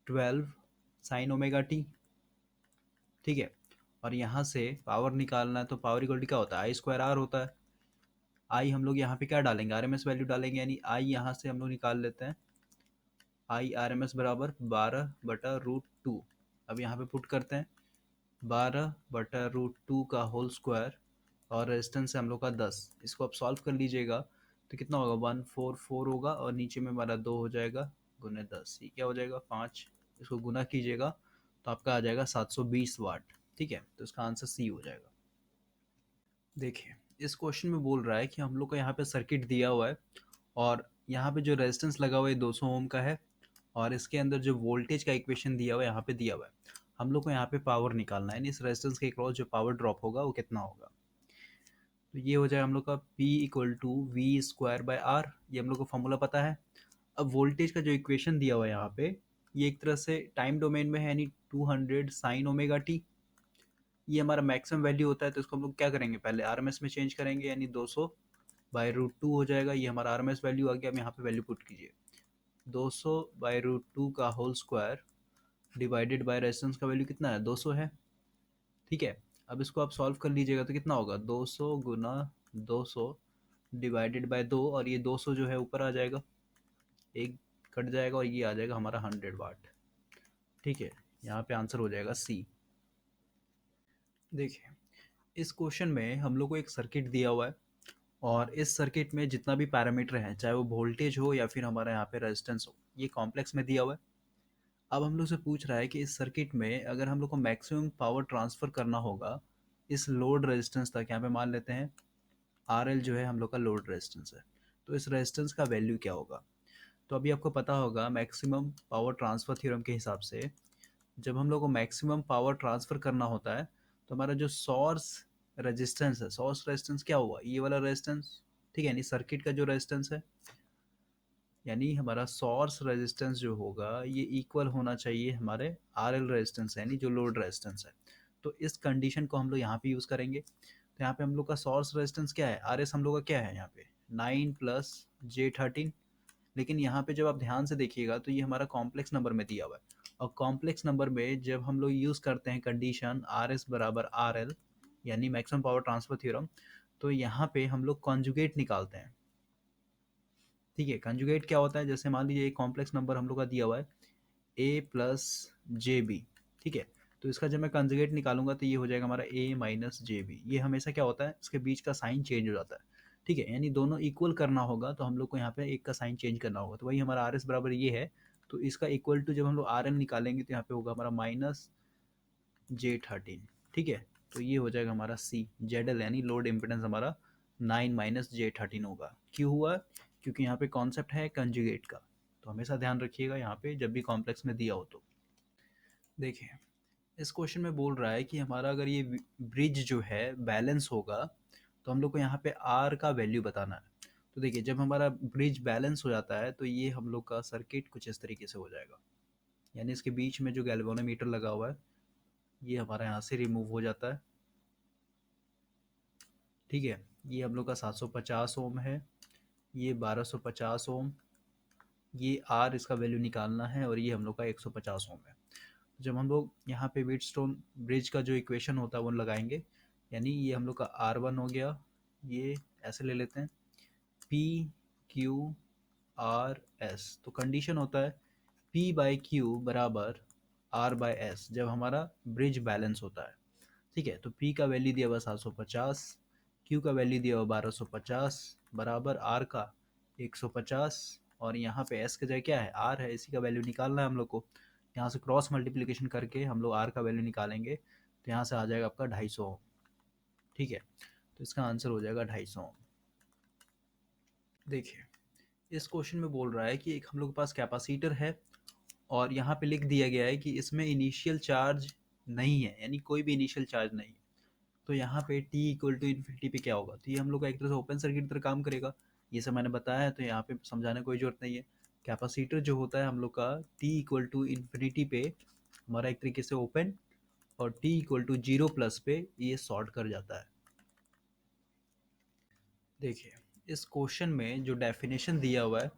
12 साइन ओमेगा टी, ठीक है। और यहाँ से पावर निकालना है, तो पावर इक्वल टू क्या होता है, आई स्क्वायर आर होता है। आई हम लोग यहाँ पे क्या डालेंगे, आर एम एस वैल्यू डालेंगे, यानी आई यहाँ से हम लोग निकाल लेते हैं, आई आर एम एस बराबर 12/√2। अब यहाँ पे पुट करते हैं 12/√2 का होल स्क्वायर, और रेजिस्टेंस है हम लोग का 10। इसको आप सॉल्व कर लीजिएगा तो कितना होगा, 144 होगा, और नीचे में हमारा 2 हो जाएगा, गुने 10, ये क्या हो जाएगा 5। इसको गुना कीजिएगा तो आपका आ जाएगा 720 वाट, ठीक है। तो इसका आंसर सी हो जाएगा। देखिए, इस क्वेश्चन में बोल रहा है कि हम लोग को यहाँ पे सर्किट दिया हुआ है, और यहाँ पे जो रेजिस्टेंस लगा हुआ है 200 ओम का है, और इसके अंदर जो वोल्टेज का इक्वेशन दिया हुआ है यहाँ पे दिया हुआ है। हम लोग को यहाँ पे पावर निकालना है, यानी इस रेजिस्टेंस के क्रॉस जो पावर ड्रॉप होगा वो कितना होगा। तो ये हो जाएगा हम लोग का P equal to V square by R, ये हम लोग को फॉर्मूला पता है। अब वोल्टेज का जो इक्वेशन दिया हुआ है यहाँ पे, ये एक तरह से टाइम डोमेन में है, यानी 200 साइन ओमेगा टी, ये हमारा मैक्सिमम वैल्यू होता है। तो इसको हम लोग क्या करेंगे, पहले आर एम एस में चेंज करेंगे, यानी 200/√2 हो जाएगा, ये हमारा आर एम एस वैल्यू आ गया। अब यहाँ पे वैल्यू पुट कीजिए, 200/√2 का whole square divided by resistance का वैल्यू कितना है, 200 है, ठीक है। अब इसको आप सॉल्व कर लीजिएगा तो कितना होगा, 200 गुना 200 डिवाइडेड बाय 2, और ये 200 जो है ऊपर आ जाएगा, एक कट जाएगा, और ये आ जाएगा हमारा 100 वाट, ठीक है। यहाँ पे आंसर हो जाएगा सी। देखिए, इस क्वेश्चन में हम लोग को एक सर्किट दिया हुआ है, और इस सर्किट में जितना भी पैरामीटर है, चाहे वो वोल्टेज हो या फिर हमारा यहाँ पे रेजिस्टेंस हो, ये कॉम्प्लेक्स में दिया हुआ है। अब हम लोग से पूछ रहा है कि इस सर्किट में अगर हम लोग को मैक्सिमम पावर ट्रांसफर करना होगा इस लोड रेजिस्टेंस तक, यहाँ पे मान लेते हैं आर एल जो है हम लोग का लोड रेजिस्टेंस है, तो इस रेजिस्टेंस का वैल्यू क्या होगा। तो अभी आपको पता होगा मैक्सिमम पावर ट्रांसफर थ्योरम के हिसाब से, जब हम लोग को मैक्सिमम पावर ट्रांसफर करना होता है, तो हमारा जो सोर्स रेजिस्टेंस है, सोर्स रेजिस्टेंस क्या हुआ, ये वाला रेजिस्टेंस, ठीक है, यानी सर्किट का जो रेजिस्टेंस है, यानी हमारा सोर्स रेजिस्टेंस जो होगा ये इक्वल होना चाहिए हमारे आर एल रेजिस्टेंस, यानी जो लोड रेजिस्टेंस है। तो इस कंडीशन को हम लोग यहाँ पे यूज़ करेंगे। तो यहाँ पे हम लोग का सोर्स रेजिस्टेंस क्या है, आर एस हम लोग का क्या है यहाँ पे 9+J13। लेकिन यहाँ पे जब आप ध्यान से देखिएगा तो ये हमारा कॉम्प्लेक्स नंबर में दिया हुआ है, और कॉम्प्लेक्स नंबर में जब हम लोग यूज़ करते हैं कंडीशन आर एस बराबर आर एल, यानी मैक्सिमम पावर ट्रांसफर थ्योरम, तो यहाँ पे हम लोग कॉन्जुगेट निकालते हैं, ठीक है। कंजुगेट क्या होता है, जैसे मान लीजिए एक कॉम्प्लेक्स नंबर हम लोग का दिया हुआ है a+jb, ठीक है। तो इसका जब मैं कंजुगेट निकालूंगा तो ये हो जाएगा हमारा a-jb। ये हमेशा क्या होता है, इसके बीच का साइन चेंज हो जाता है, ठीक है, यानी दोनों इक्वल करना होगा तो हम लोग को यहाँ पे एक का साइन चेंज करना होगा। तो वही हमारा आर एस बराबर ये है, तो इसका इक्वल टू जब हम लोग आर एम निकालेंगे तो यहाँ पे होगा हमारा -J13, ठीक है। तो ये हो जाएगा हमारा सी जेड एल, यानी लोड इम्पिडेंस हमारा 9-J13 होगा। क्यों हुआ, क्योंकि यहाँ पे कॉन्सेप्ट है कंजुगेट का, तो हमेशा ध्यान रखिएगा यहाँ पे जब भी कॉम्प्लेक्स में दिया हो तो। देखिए, इस क्वेश्चन में बोल रहा है कि हमारा अगर ये ब्रिज जो है बैलेंस होगा, तो हम लोग को यहाँ पे आर का वैल्यू बताना है। तो देखिए, जब हमारा ब्रिज बैलेंस हो जाता है तो ये हम लोग का सर्किट कुछ इस तरीके से हो जाएगा, यानी इसके बीच में जो गैल्वेनोमीटर लगा हुआ है ये हमारा यहाँ से रिमूव हो जाता है, ठीक है। ये हम लोग का 750 ओम है, ये 1250 ओम, ये आर इसका वैल्यू निकालना है, और ये हम लोग का 150 ओम है। जब हम लोग यहाँ पे व्हीटस्टोन ब्रिज का जो इक्वेशन होता है वो लगाएंगे, यानी ये हम लोग का R1 हो गया, ये ऐसे ले लेते हैं PQ/R/S। तो कंडीशन होता है P/Q बराबर R/S जब हमारा ब्रिज बैलेंस होता है, ठीक है। तो P का वैल्यू दिया हुआ 750, Q का वैल्यू दिया हुआ 1250, बराबर R का 150, और यहाँ पे S का जगह क्या है, R है, इसी का वैल्यू निकालना है हम लोग को। यहाँ से क्रॉस मल्टीप्लिकेशन करके हम लोग R का वैल्यू निकालेंगे, तो यहाँ से आ जाएगा आपका 250 ओम, ठीक है। तो इसका आंसर हो जाएगा 250 ओम। देखिए, इस क्वेश्चन में बोल रहा है कि एक हम लोग के पास कैपेसिटर है, और यहाँ पे लिख दिया गया है कि इसमें इनिशियल चार्ज नहीं है, यानी कोई भी इनिशियल चार्ज नहीं है। तो यहाँ पे t इक्वल टू इन्फिनिटी पे क्या होगा, तो ये हम लोग का एक तरह से ओपन सर्किट की तरह काम करेगा। ये सब मैंने बताया है, तो यहाँ पे समझाने की कोई जरूरत नहीं है। कैपेसिटर जो होता है हम लोग का t इक्वल टू इन्फिनिटी पे हमारा एक तरीके से ओपन, और t equal to zero plus पे ये शॉर्ट कर जाता है। देखिए, इस क्वेश्चन में जो डेफिनेशन दिया हुआ है,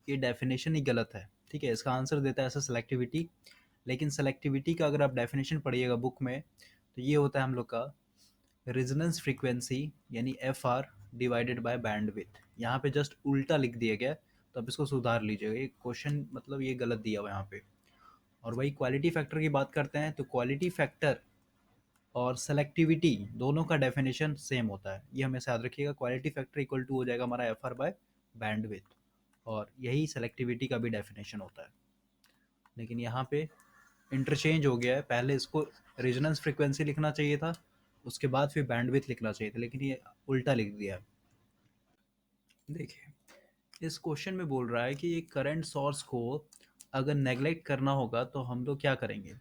ये डेफिनेशन ही गलत है। ठीक है, इसका आंसर देता है ऐसा सेलेक्टिविटी, लेकिन सेलेक्टिविटी का अगर आप डेफिनेशन पढ़िएगा बुक में, तो ये होता है हम लोग का रेजोनेंस फ्रीक्वेंसी, यानी F are divided by bandwidth. यहाँ पे जस्ट उल्टा लिख दिया गया है, तो आप इसको सुधार लीजिएगा। ये क्वेश्चन मतलब ये गलत दिया हुआ है यहाँ पे। और वही क्वालिटी फैक्टर की बात करते हैं, तो क्वालिटी फैक्टर और सेलेक्टिविटी दोनों का डेफिनेशन सेम होता है, ये हमेशा याद रखिएगा। क्वालिटी फैक्टर इक्वल टू हो जाएगा हमारा एफ आर बाय बैंडविड्थ, और यही सेलेक्टिविटी का भी डेफिनेशन होता है। लेकिन यहाँ पे इंटरचेंज हो गया है, पहले इसको रेजोनेंस फ्रीक्वेंसी लिखना चाहिए था, उसके बाद फिर बैंडविड्थ लिखना चाहिए था, लेकिन ये उल्टा लिख दिया है। देखिए, इस क्वेश्चन में बोल रहा है कि एक करंट सोर्स को अगर नेग्लेक्ट करना होगा तो हम लोग क्या करेंगे।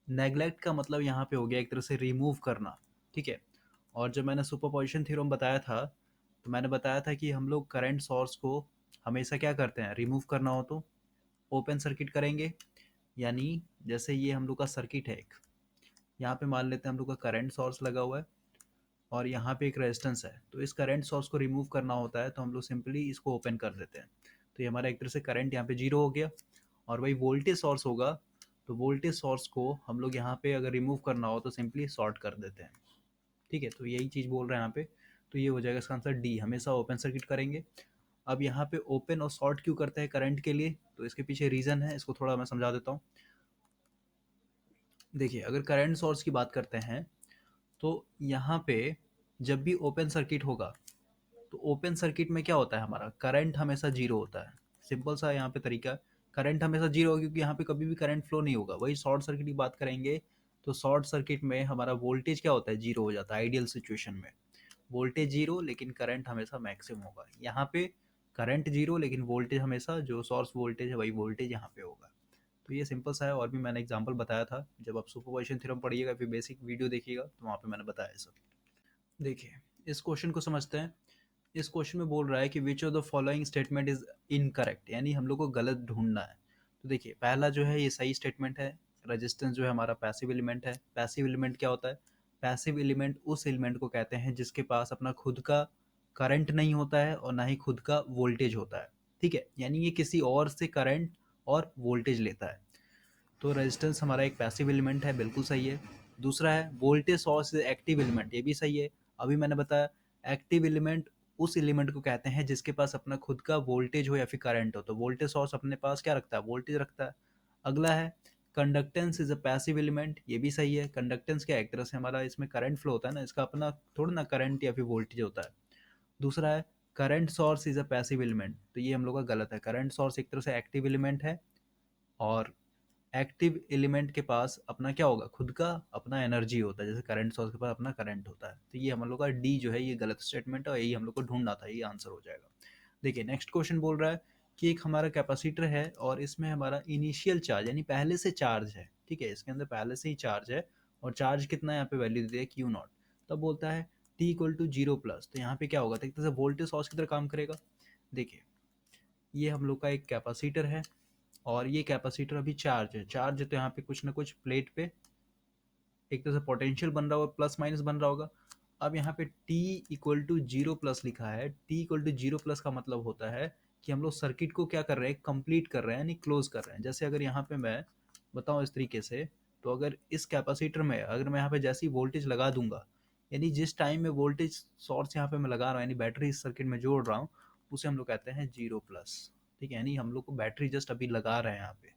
नेग्लेक्ट का मतलब यहाँ पे हो गया एक तरह से रिमूव करना। ठीक है, और जब मैंने सुपरपोजिशन थ्योरम बताया था, तो मैंने बताया था कि हम लोग करंट सोर्स को हमेशा क्या करते हैं, रिमूव करना हो तो ओपन सर्किट करेंगे। यानी जैसे ये हम लोग का सर्किट है एक, यहाँ पे मान लेते हैं हम लोग का करंट सोर्स लगा हुआ है, और यहाँ पे एक रेजिस्टेंस है, तो इस करंट सोर्स को रिमूव करना होता है तो हम लोग सिंपली इसको ओपन कर देते हैं। तो ये हमारा एक तरह से करंट यहाँ पे जीरो हो गया। और वही वोल्टेज सोर्स होगा, तो वोल्टेज सोर्स को हम लोग यहाँ पे अगर रिमूव करना हो तो सिंपली शॉर्ट कर देते हैं। ठीक है, तो यही चीज़ बोल रहे हैं यहाँ पे। तो ये हो जाएगा इसका आंसर डी, हमेशा ओपन सर्किट करेंगे। अब यहाँ पे ओपन और शॉर्ट क्यों करते हैं करंट के लिए, तो इसके पीछे रीज़न है, इसको थोड़ा मैं समझा देता हूँ। देखिए, अगर करंट सोर्स की बात करते हैं, तो यहाँ पे जब भी ओपन सर्किट होगा, तो ओपन सर्किट में क्या होता है, हमारा करंट हमेशा जीरो होता है। सिंपल सा यहाँ पे तरीका, करंट हमेशा जीरो होगा क्योंकि यहाँ पे कभी भी करंट फ्लो नहीं होगा। वही शॉर्ट सर्किट की बात करेंगे, तो शॉर्ट सर्किट में हमारा वोल्टेज क्या होता है, जीरो हो जाता है आइडियल सिचुएशन में। वोल्टेज जीरो लेकिन करंट हमेशा मैक्सिमम होगा। यहाँ पे करंट जीरो लेकिन वोल्टेज हमेशा, जो सोर्स वोल्टेज है वही वोल्टेज यहाँ पे होगा। तो ये सिंपल सा है, और भी मैंने एग्जांपल बताया था, जब आप सुपरपोजिशन थ्योरम पढ़िएगा फिर बेसिक वीडियो देखिएगा तो वहाँ पे मैंने बताया सब। देखिए, इस क्वेश्चन को समझते हैं। इस क्वेश्चन में बोल रहा है कि which of the following statement is incorrect, यानी हम लोग को गलत ढूंढना है। तो देखिए, पहला जो है ये सही स्टेटमेंट है। रेजिस्टेंस जो है हमारा पैसिव एलिमेंट है। पैसिव एलिमेंट क्या होता है, पैसिव एलिमेंट उस एलिमेंट को कहते हैं जिसके पास अपना खुद का करंट नहीं होता है और ना ही खुद का वोल्टेज होता है। ठीक है, यानी ये किसी और से करंट और वोल्टेज लेता है। तो रेजिस्टेंस हमारा एक पैसिव एलिमेंट है, बिल्कुल सही है। दूसरा है voltage source is active element, ये भी सही है। अभी मैंने बताया एक्टिव एलिमेंट उस एलिमेंट को कहते हैं जिसके पास अपना खुद का वोल्टेज हो या फिर करंट हो। तो वोल्टेज सोर्स अपने पास क्या रखता है, वोल्टेज रखता है। अगला है conductance is a passive element, ये भी सही है। कंडक्टेंस क्या, एक तरह से हमारा इसमें करंट फ्लो होता है ना, इसका अपना थोड़ा ना करंट या फिर वोल्टेज होता है। दूसरा है current source is a passive element, तो ये हम लोग का गलत है। करंट सोर्स एक तरह से एक्टिव एलिमेंट है, और एक्टिव एलिमेंट के पास अपना क्या होगा, खुद का अपना एनर्जी होता है, जैसे करंट सोर्स के पास अपना करंट होता है। तो ये हम लोग का डी जो है ये गलत स्टेटमेंट है, और यही हम लोग को ढूंढना था, ये आंसर हो जाएगा। देखिए, नेक्स्ट क्वेश्चन बोल रहा है कि एक हमारा कैपेसिटर है और इसमें हमारा इनिशियल चार्ज यानी पहले से चार्ज है। ठीक है, इसके अंदर पहले से ही चार्ज है, और चार्ज कितना यहाँ पे वैल्यू दे दिया क्यू नॉट। तब बोलता है T equal to zero plus, तो यहाँ पे क्या होगा, तो एक तरह से वोल्टेज सोर्स की तरह काम करेगा। देखिए, ये हम लोग का एक कैपेसिटर है, और ये कैपेसिटर अभी चार्ज है। चार्ज है तो यहाँ पे कुछ ना कुछ प्लेट पे एक तरह से पोटेंशियल बन रहा होगा, प्लस माइनस बन रहा होगा। अब यहाँ पे t equal to zero plus लिखा है। t equal to zero plus का मतलब होता है कि हम लोग सर्किट को क्या कर रहे हैं, कंप्लीट कर रहे हैं, यानी क्लोज कर रहे हैं। जैसे अगर यहाँ पे मैं बताऊँ इस तरीके से, तो अगर इस कैपेसिटर में अगर मैं यहाँ पे जैसी वोल्टेज लगा दूंगा, यानी जिस टाइम में वोल्टेज सोर्स यहाँ पे मैं लगा रहा हूँ, यानी बैटरी इस सर्किट में जोड़ रहा हूँ, उसे हम लोग कहते हैं जीरो प्लस। ठीक है, यानी हम लोग को बैटरी जस्ट अभी लगा रहे हैं यहाँ पे।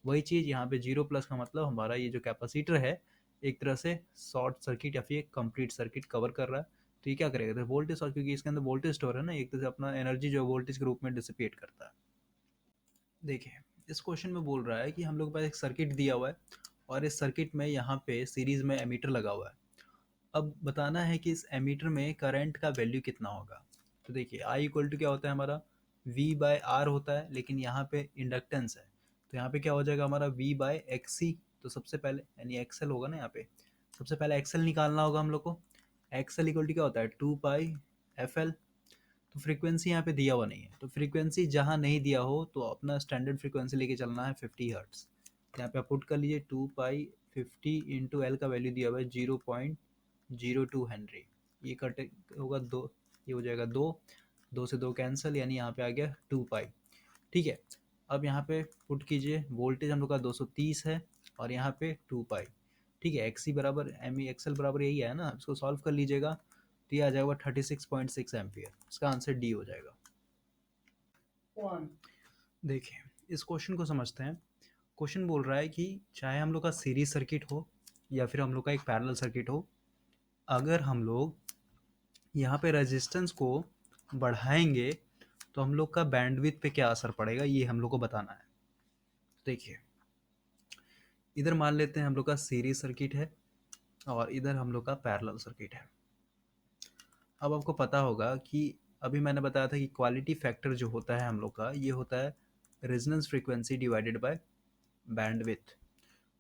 वही चीज़ यहाँ पे जीरो प्लस का मतलब हमारा ये जो कैपेसिटर है एक तरह से शॉर्ट सर्किट या फिर कंप्लीट सर्किट कवर कर रहा है। तो ये क्या करेगा, तो वोल्टेज शॉर्ट, क्योंकि इसके अंदर वोल्टेज स्टोर है ना, एक तरह से अपना एनर्जी जो वोल्टेज के रूप में डिसिपेट करता है। देखिए, इस क्वेश्चन में बोल रहा है कि हम लोग के पास एक सर्किट दिया हुआ है, और इस सर्किट में यहाँ पे सीरीज में एमीटर लगा हुआ है। अब बताना है कि इस एमीटर में करंट का वैल्यू कितना होगा। तो देखिए, आई इक्वल टू क्या होता है हमारा, वी बाय आर होता है, लेकिन यहाँ पे इंडक्टेंस है, तो यहाँ पे क्या हो जाएगा हमारा V बाय एक्स सी। तो सबसे पहले यानी एक्सएल होगा ना, यहाँ पे सबसे पहले एक्सएल निकालना होगा हम लोग को। एक्सएल इक्वल टू क्या होता है 2 पाई FL। तो फ्रीक्वेंसी यहाँ पे दिया हुआ नहीं है, तो फ्रीक्वेंसी जहाँ नहीं दिया हो तो अपना स्टैंडर्ड फ्रीक्वेंसी लेके चलना है 50 हर्ट्स। यहाँ पे आप पुट कर लीजिए 2 पाई 50 इंटू एल का वैल्यू दिया हुआ है 0.02 हेनरी। ये कट होगा दो, ये हो जाएगा दो, दो से दो कैंसिल, यानी यहाँ पे आ गया 2 पाई। ठीक है, अब यहाँ पे पुट कीजिए, वोल्टेज हम लोग का 230 है और यहाँ पे 2 पाई। ठीक है, एक्स सी बराबर एम ई एक्सएल बराबर यही है ना, इसको सॉल्व कर लीजिएगा तो ये आ जाएगा 36.6 एम्पियर। इसका आंसर डी हो जाएगा। देखिए इस क्वेश्चन को समझते हैं। क्वेश्चन बोल रहा है कि चाहे हम लोग का सीरीज सर्किट हो या फिर हम लोग का एक पैरेलल सर्किट हो, अगर हम लोग यहाँ पे रेजिस्टेंस को बढ़ाएंगे तो हम लोग का बैंडविड्थ पे क्या असर पड़ेगा, ये हम लोग को बताना है। देखिए इधर मान लेते हैं हम लोग का सीरीज सर्किट है और इधर हम लोग का पैरेलल सर्किट है। अब आपको पता होगा कि अभी मैंने बताया था कि क्वालिटी फैक्टर जो होता है हम लोग का, ये होता है resonance frequency divided by bandwidth.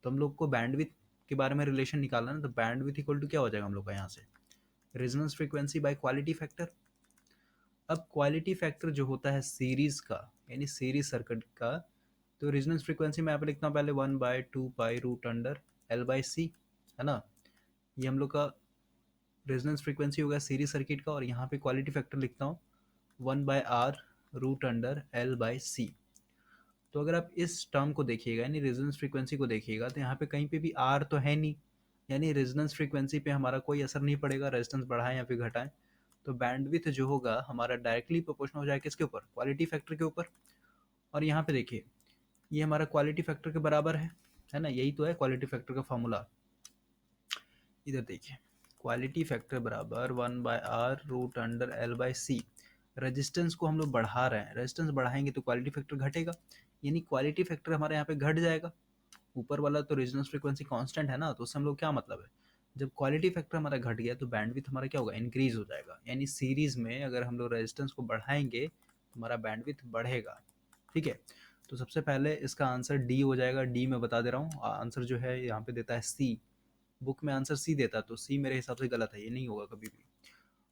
तो हम लोग को बैंडविड्थ के बारे में रिलेशन निकालना है ना, तो बैंडविड्थ इक्वल टू क्या हो जाएगा हम लोग का यहाँ से resonance frequency bye quality factor. अब क्वालिटी फैक्टर जो होता है सीरीज का यानी सीरीज सर्किट का, तो रेजोनेंस फ्रीक्वेंसी मैं यहाँ पे लिखता हूँ पहले 1/2 पाई रूट अंडर L/C, है ना। ये हम लोग का रेजोनेंस फ्रीक्वेंसी हो गया सीरीज सर्किट का, और यहाँ पे क्वालिटी फैक्टर लिखता हूँ 1/R√अंडर L/C। तो अगर आप इस टर्म को देखिएगा यानी रेजोनेंस फ्रीक्वेंसी को देखिएगा, तो यहाँ पे कहीं पे भी आर तो है नहीं, यानी रेजोनेंस फ्रीक्वेंसी पे हमारा कोई असर नहीं पड़ेगा, रेजिस्टेंस बढ़ाएं या फिर घटाएं। तो बैंडविड्थ जो होगा हमारा डायरेक्टली प्रोपोर्शनल हो जाएगा किसके ऊपर, क्वालिटी फैक्टर के ऊपर। और यहाँ पे देखिए ये हमारा क्वालिटी फैक्टर के बराबर है ना, यही तो है क्वालिटी फैक्टर का फॉर्मूला। इधर देखिए क्वालिटी फैक्टर बराबर 1/R√अंडर L/C। रेजिस्टेंस को हम लोग बढ़ा रहे हैं, रेजिस्टेंस बढ़ाएंगे तो क्वालिटी फैक्टर घटेगा, यानी क्वालिटी फैक्टर हमारे यहाँ पे घट जाएगा। ऊपर वाला तो रेजोनेंस फ्रीक्वेंसी कांस्टेंट है ना, तो उससे हम लोग क्या मतलब है, जब क्वालिटी फैक्टर हमारा घट गया तो बैंडविड्थ हमारा क्या होगा, इंक्रीज हो जाएगा। यानी सीरीज में अगर हम लोग रेजिस्टेंस को बढ़ाएंगे तो हमारा बैंडविड्थ बढ़ेगा। ठीक है, तो सबसे पहले इसका आंसर डी हो जाएगा। डी मैं बता दे रहा हूँ, आंसर जो है यहाँ पे देता है सी, बुक में आंसर सी देता, तो सी मेरे हिसाब से गलत है, ये नहीं होगा कभी भी।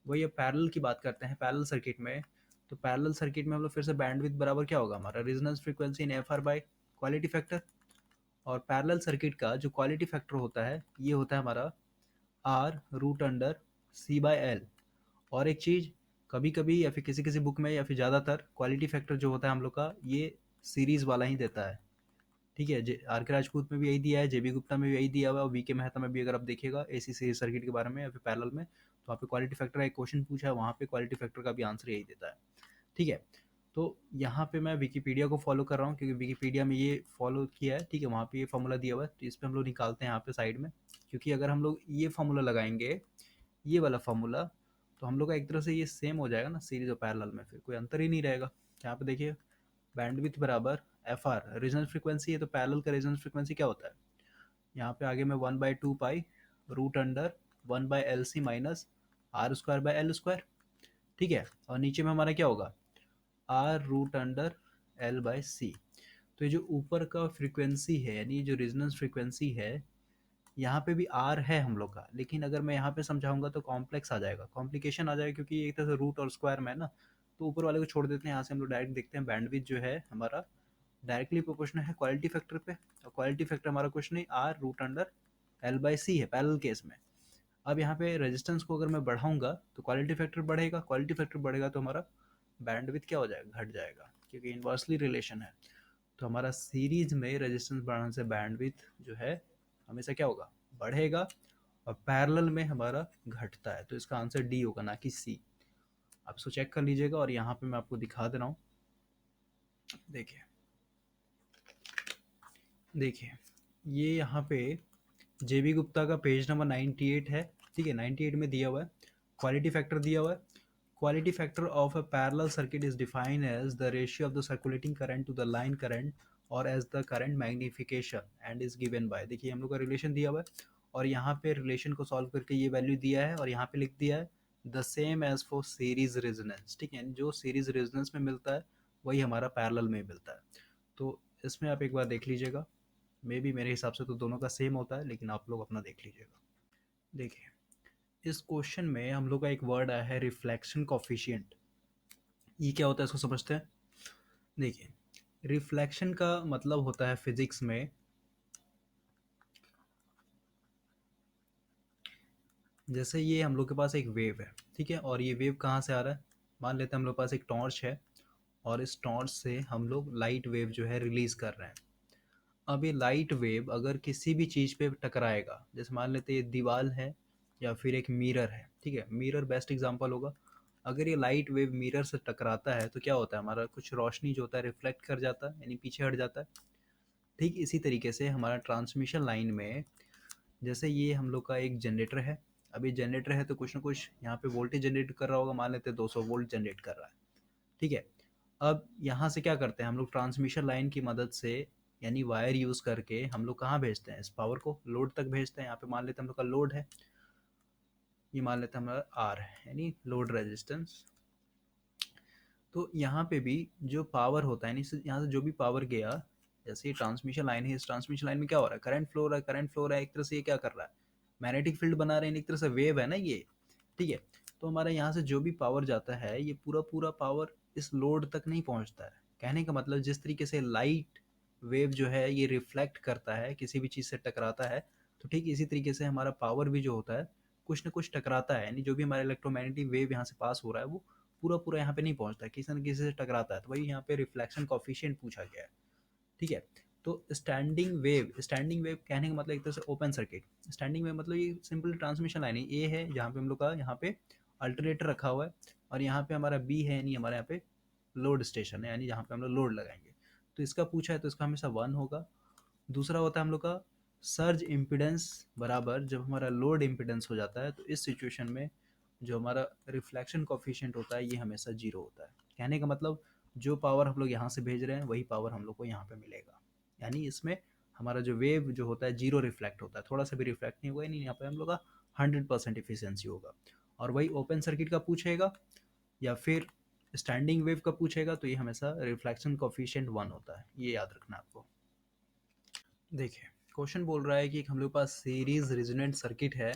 वही अब पैरेलल की बात करते हैं, पैरेलल सर्किट में, तो पैरेलल सर्किट में हम लोग फिर से बैंडविड्थ बराबर क्या होगा हमारा resonance frequency in F R by quality factor. और पैरेलल सर्किट का जो क्वालिटी फैक्टर होता है ये होता है हमारा R√अंडर C/L। और एक चीज़, कभी कभी या फिर किसी किसी बुक में या फिर ज़्यादातर क्वालिटी फैक्टर जो होता है हम लोग का ये सीरीज वाला ही देता है। ठीक है, आर के राजपूत में भी यही दिया है, जेबी गुप्ता में भी यही दिया हुआ है, और वी के मेहता में भी अगर आप देखिएगा एसी सीरीज सर्किट के बारे में या फिर पैरेलल में, तो वहाँ पे क्वालिटी फैक्टर का एक क्वेश्चन पूछा है, वहाँ पे क्वालिटी फैक्टर का भी आंसर यही देता है। ठीक है, तो यहाँ पे मैं विकीपीडिया को फॉलो कर रहा हूँ क्योंकि विकीपीडिया में ये फॉलो किया है। ठीक है, वहाँ पे ये फॉर्मूला दिया हुआ है, तो इस पर हम लोग निकालते हैं यहाँ पे साइड में, क्योंकि अगर हम लोग ये फॉर्मूला लगाएंगे, ये वाला फॉर्मूला, तो हम लोग का एक तरह से ये सेम हो जाएगा ना सीरीज और पैरेलल में, फिर कोई अंतर ही नहीं रहेगा। यहाँ पे देखिए बैंडविड्थ बराबर एफ आर रेजोनेंस फ्रीक्वेंसी है, तो पैरेलल का रेजोनेंस फ्रीक्वेंसी क्या होता है, यहाँ पे आगे में 1/2 pi root under 1/LC minus R² by L²। ठीक है, और नीचे में हमारा क्या होगा R√अंडर L/C। तो ये जो ऊपर का फ्रीक्वेंसी है यानी जो रेजोनेंस फ्रीक्वेंसी है, यहाँ पे भी आर है हम लोग का, लेकिन अगर मैं यहाँ पे समझाऊंगा तो कॉम्प्लेक्स आ जाएगा, कॉम्प्लिकेशन आ जाएगा, क्योंकि एक तरह से रूट और स्क्वायर में है ना। तो ऊपर वाले को छोड़ देते हैं, यहाँ से हम लोग डायरेक्ट देखते हैं बैंडविड्थ जो है हमारा डायरेक्टली प्रोपोर्शनल है क्वालिटी फैक्टर पे, और क्वालिटी फैक्टर हमारा क्वेश्चन नहीं R√अंडर L/C है पैरेलल केस में। अब यहाँ पे रेजिस्टेंस को अगर मैं बढ़ाऊंगा तो क्वालिटी फैक्टर बढ़ेगा, क्वालिटी फैक्टर बढ़ेगा तो हमारा बैंडविड्थ क्या हो जाएगा, घट जाएगा, क्योंकि इन्वर्सली रिलेशन है। तो हमारा सीरीज में रेजिस्टेंस बढ़ाने से बैंडविड्थ जो है हमेशा क्या होगा, बढ़ेगा, और पैरेलल में हमारा घटता है। तो इसका आंसर डी होगा, ना कि सी। आप इसको चेक कर लीजिएगा, और यहाँ पे मैं आपको दिखा दे रहा हूँ। देखिए देखिए ये यहाँ पे जेबी गुप्ता का पेज नंबर 98 है। ठीक है, 98 में दिया हुआ है, क्वालिटी फैक्टर दिया हुआ है। Quality factor of a parallel circuit is defined as the ratio of the circulating current to the line current or as the current magnification and is given by, देखिए हम लोग का रिलेशन दिया हुआ है, और यहाँ पे रिलेशन को सॉल्व करके ये वैल्यू दिया है, और यहाँ पे लिख दिया है the same as for series resonance. ठीक है, जो सीरीज रेजोनेंस में मिलता है वही हमारा पैरेलल में मिलता है। तो इसमें आप एक बार देख लीजिएगा, मे बी मेरे हिसाब से तो दोनों का सेम होता है, लेकिन आप लोग अपना देख लीजिएगा। देखिए, इस क्वेश्चन में हम लोग का एक वर्ड आया है रिफ्लेक्शन कॉफिशिएंट। ये क्या होता है इसको समझते हैं। देखिए, रिफ्लेक्शन का मतलब होता है फिजिक्स में, जैसे ये हम लोग के पास एक वेव है, ठीक है, और ये वेव कहाँ से आ रहा है। मान लेते हैं हम लोग के पास एक टॉर्च है, और इस टॉर्च से हम लोग लाइट वेव जो है रिलीज कर रहे हैं। अब ये लाइट वेव अगर किसी भी चीज़ पे टकराएगा, जैसे मान लेते हैं ये दीवार है या फिर एक मिरर है, ठीक है, मिरर बेस्ट एग्जांपल होगा। अगर ये लाइट वेव मिरर से टकराता है तो क्या होता है, हमारा कुछ रोशनी जो होता है रिफ्लेक्ट कर जाता है, यानी पीछे हट जाता है। ठीक इसी तरीके से हमारा ट्रांसमिशन लाइन में, जैसे ये हम लोग का एक जनरेटर है। अभी जनरेटर है तो कुछ ना कुछ यहाँ पे वोल्टेज जनरेट कर रहा होगा, मान लेते हैं 200 वोल्ट जनरेट कर रहा है, ठीक है। अब यहाँ से क्या करते हैं हम लोग, ट्रांसमिशन लाइन की मदद से, यानी वायर यूज़ करके हम लोग कहाँ भेजते हैं, इस पावर को लोड तक भेजते हैं। यहाँ पे मान लेते हैं हम लोग का लोड है, ये मान लेते हैं हमारा आर है, यानी लोड रेजिस्टेंस। तो यहाँ पे भी जो पावर होता है, यानी यहाँ से जो भी पावर गया, जैसे ये ट्रांसमिशन लाइन है, इस ट्रांसमिशन लाइन में क्या हो रहा है, करंट फ्लो हो रहा है, करंट फ्लो हो रहा है, एक तरह से ये क्या कर रहा है, मैग्नेटिक फील्ड बना रहे हैं, एक तरह से वेव है ना ये, ठीक है। तो हमारे यहाँ से जो भी पावर जाता है, ये पूरा पूरा पावर इस लोड तक नहीं पहुँचता है। कहने का मतलब, जिस तरीके से लाइट वेव जो है ये रिफ्लेक्ट करता है, किसी भी चीज़ से टकराता है, तो ठीक इसी तरीके से हमारा पावर भी जो होता है कुछ ना कुछ टकराता है, यानी जो भी हमारा इलेक्ट्रोमैग्नेटिक वेव यहाँ से पास हो रहा है वो पूरा पूरा यहाँ पे नहीं पहुँचता है, किसी न किसी से टकराता है। तो वही यहाँ पे रिफ्लेक्शन कॉफिशिएंट पूछा गया है, ठीक है। तो स्टैंडिंग वेव कहने का मतलब एक तरह से ओपन सर्किट। स्टैंडिंग वेव मतलब ये सिंपल ट्रांसमिशन लाइन है, ए है जहाँ पे हम लोग का यहाँ पे अल्टरनेटर रखा हुआ है, और यहाँ पे हमारा बी है, यानी हमारे यहाँ पे लोड स्टेशन है, यानी जहाँ पे हम लोग लोड लगाएंगे। तो इसका पूछा है तो इसका हमेशा वन होगा। दूसरा होता है हम लोग का सर्ज इम्पिडेंस बराबर जब हमारा लोड इम्पिडेंस हो जाता है, तो इस सिचुएशन में जो हमारा रिफ्लेक्शन कॉफिशिएंट होता है ये हमेशा जीरो होता है। कहने का मतलब, जो पावर हम लोग यहाँ से भेज रहे हैं वही पावर हम लोग को यहाँ पे मिलेगा, यानी इसमें हमारा जो वेव जो होता है जीरो रिफ्लेक्ट होता है, थोड़ा सा भी रिफ्लेक्ट नहीं होगा, यानी यहाँ पे हम लोग का 100% इफिशियंसी होगा। और वही ओपन सर्किट का पूछेगा या फिर स्टैंडिंग वेव का पूछेगा, तो ये हमेशा रिफ्लेक्शन कॉफिशिएंट वन होता है, ये याद रखना आपको। देखिए, क्वेश्चन बोल रहा है कि हम लोग के पास सीरीज रेजोनेंट सर्किट है,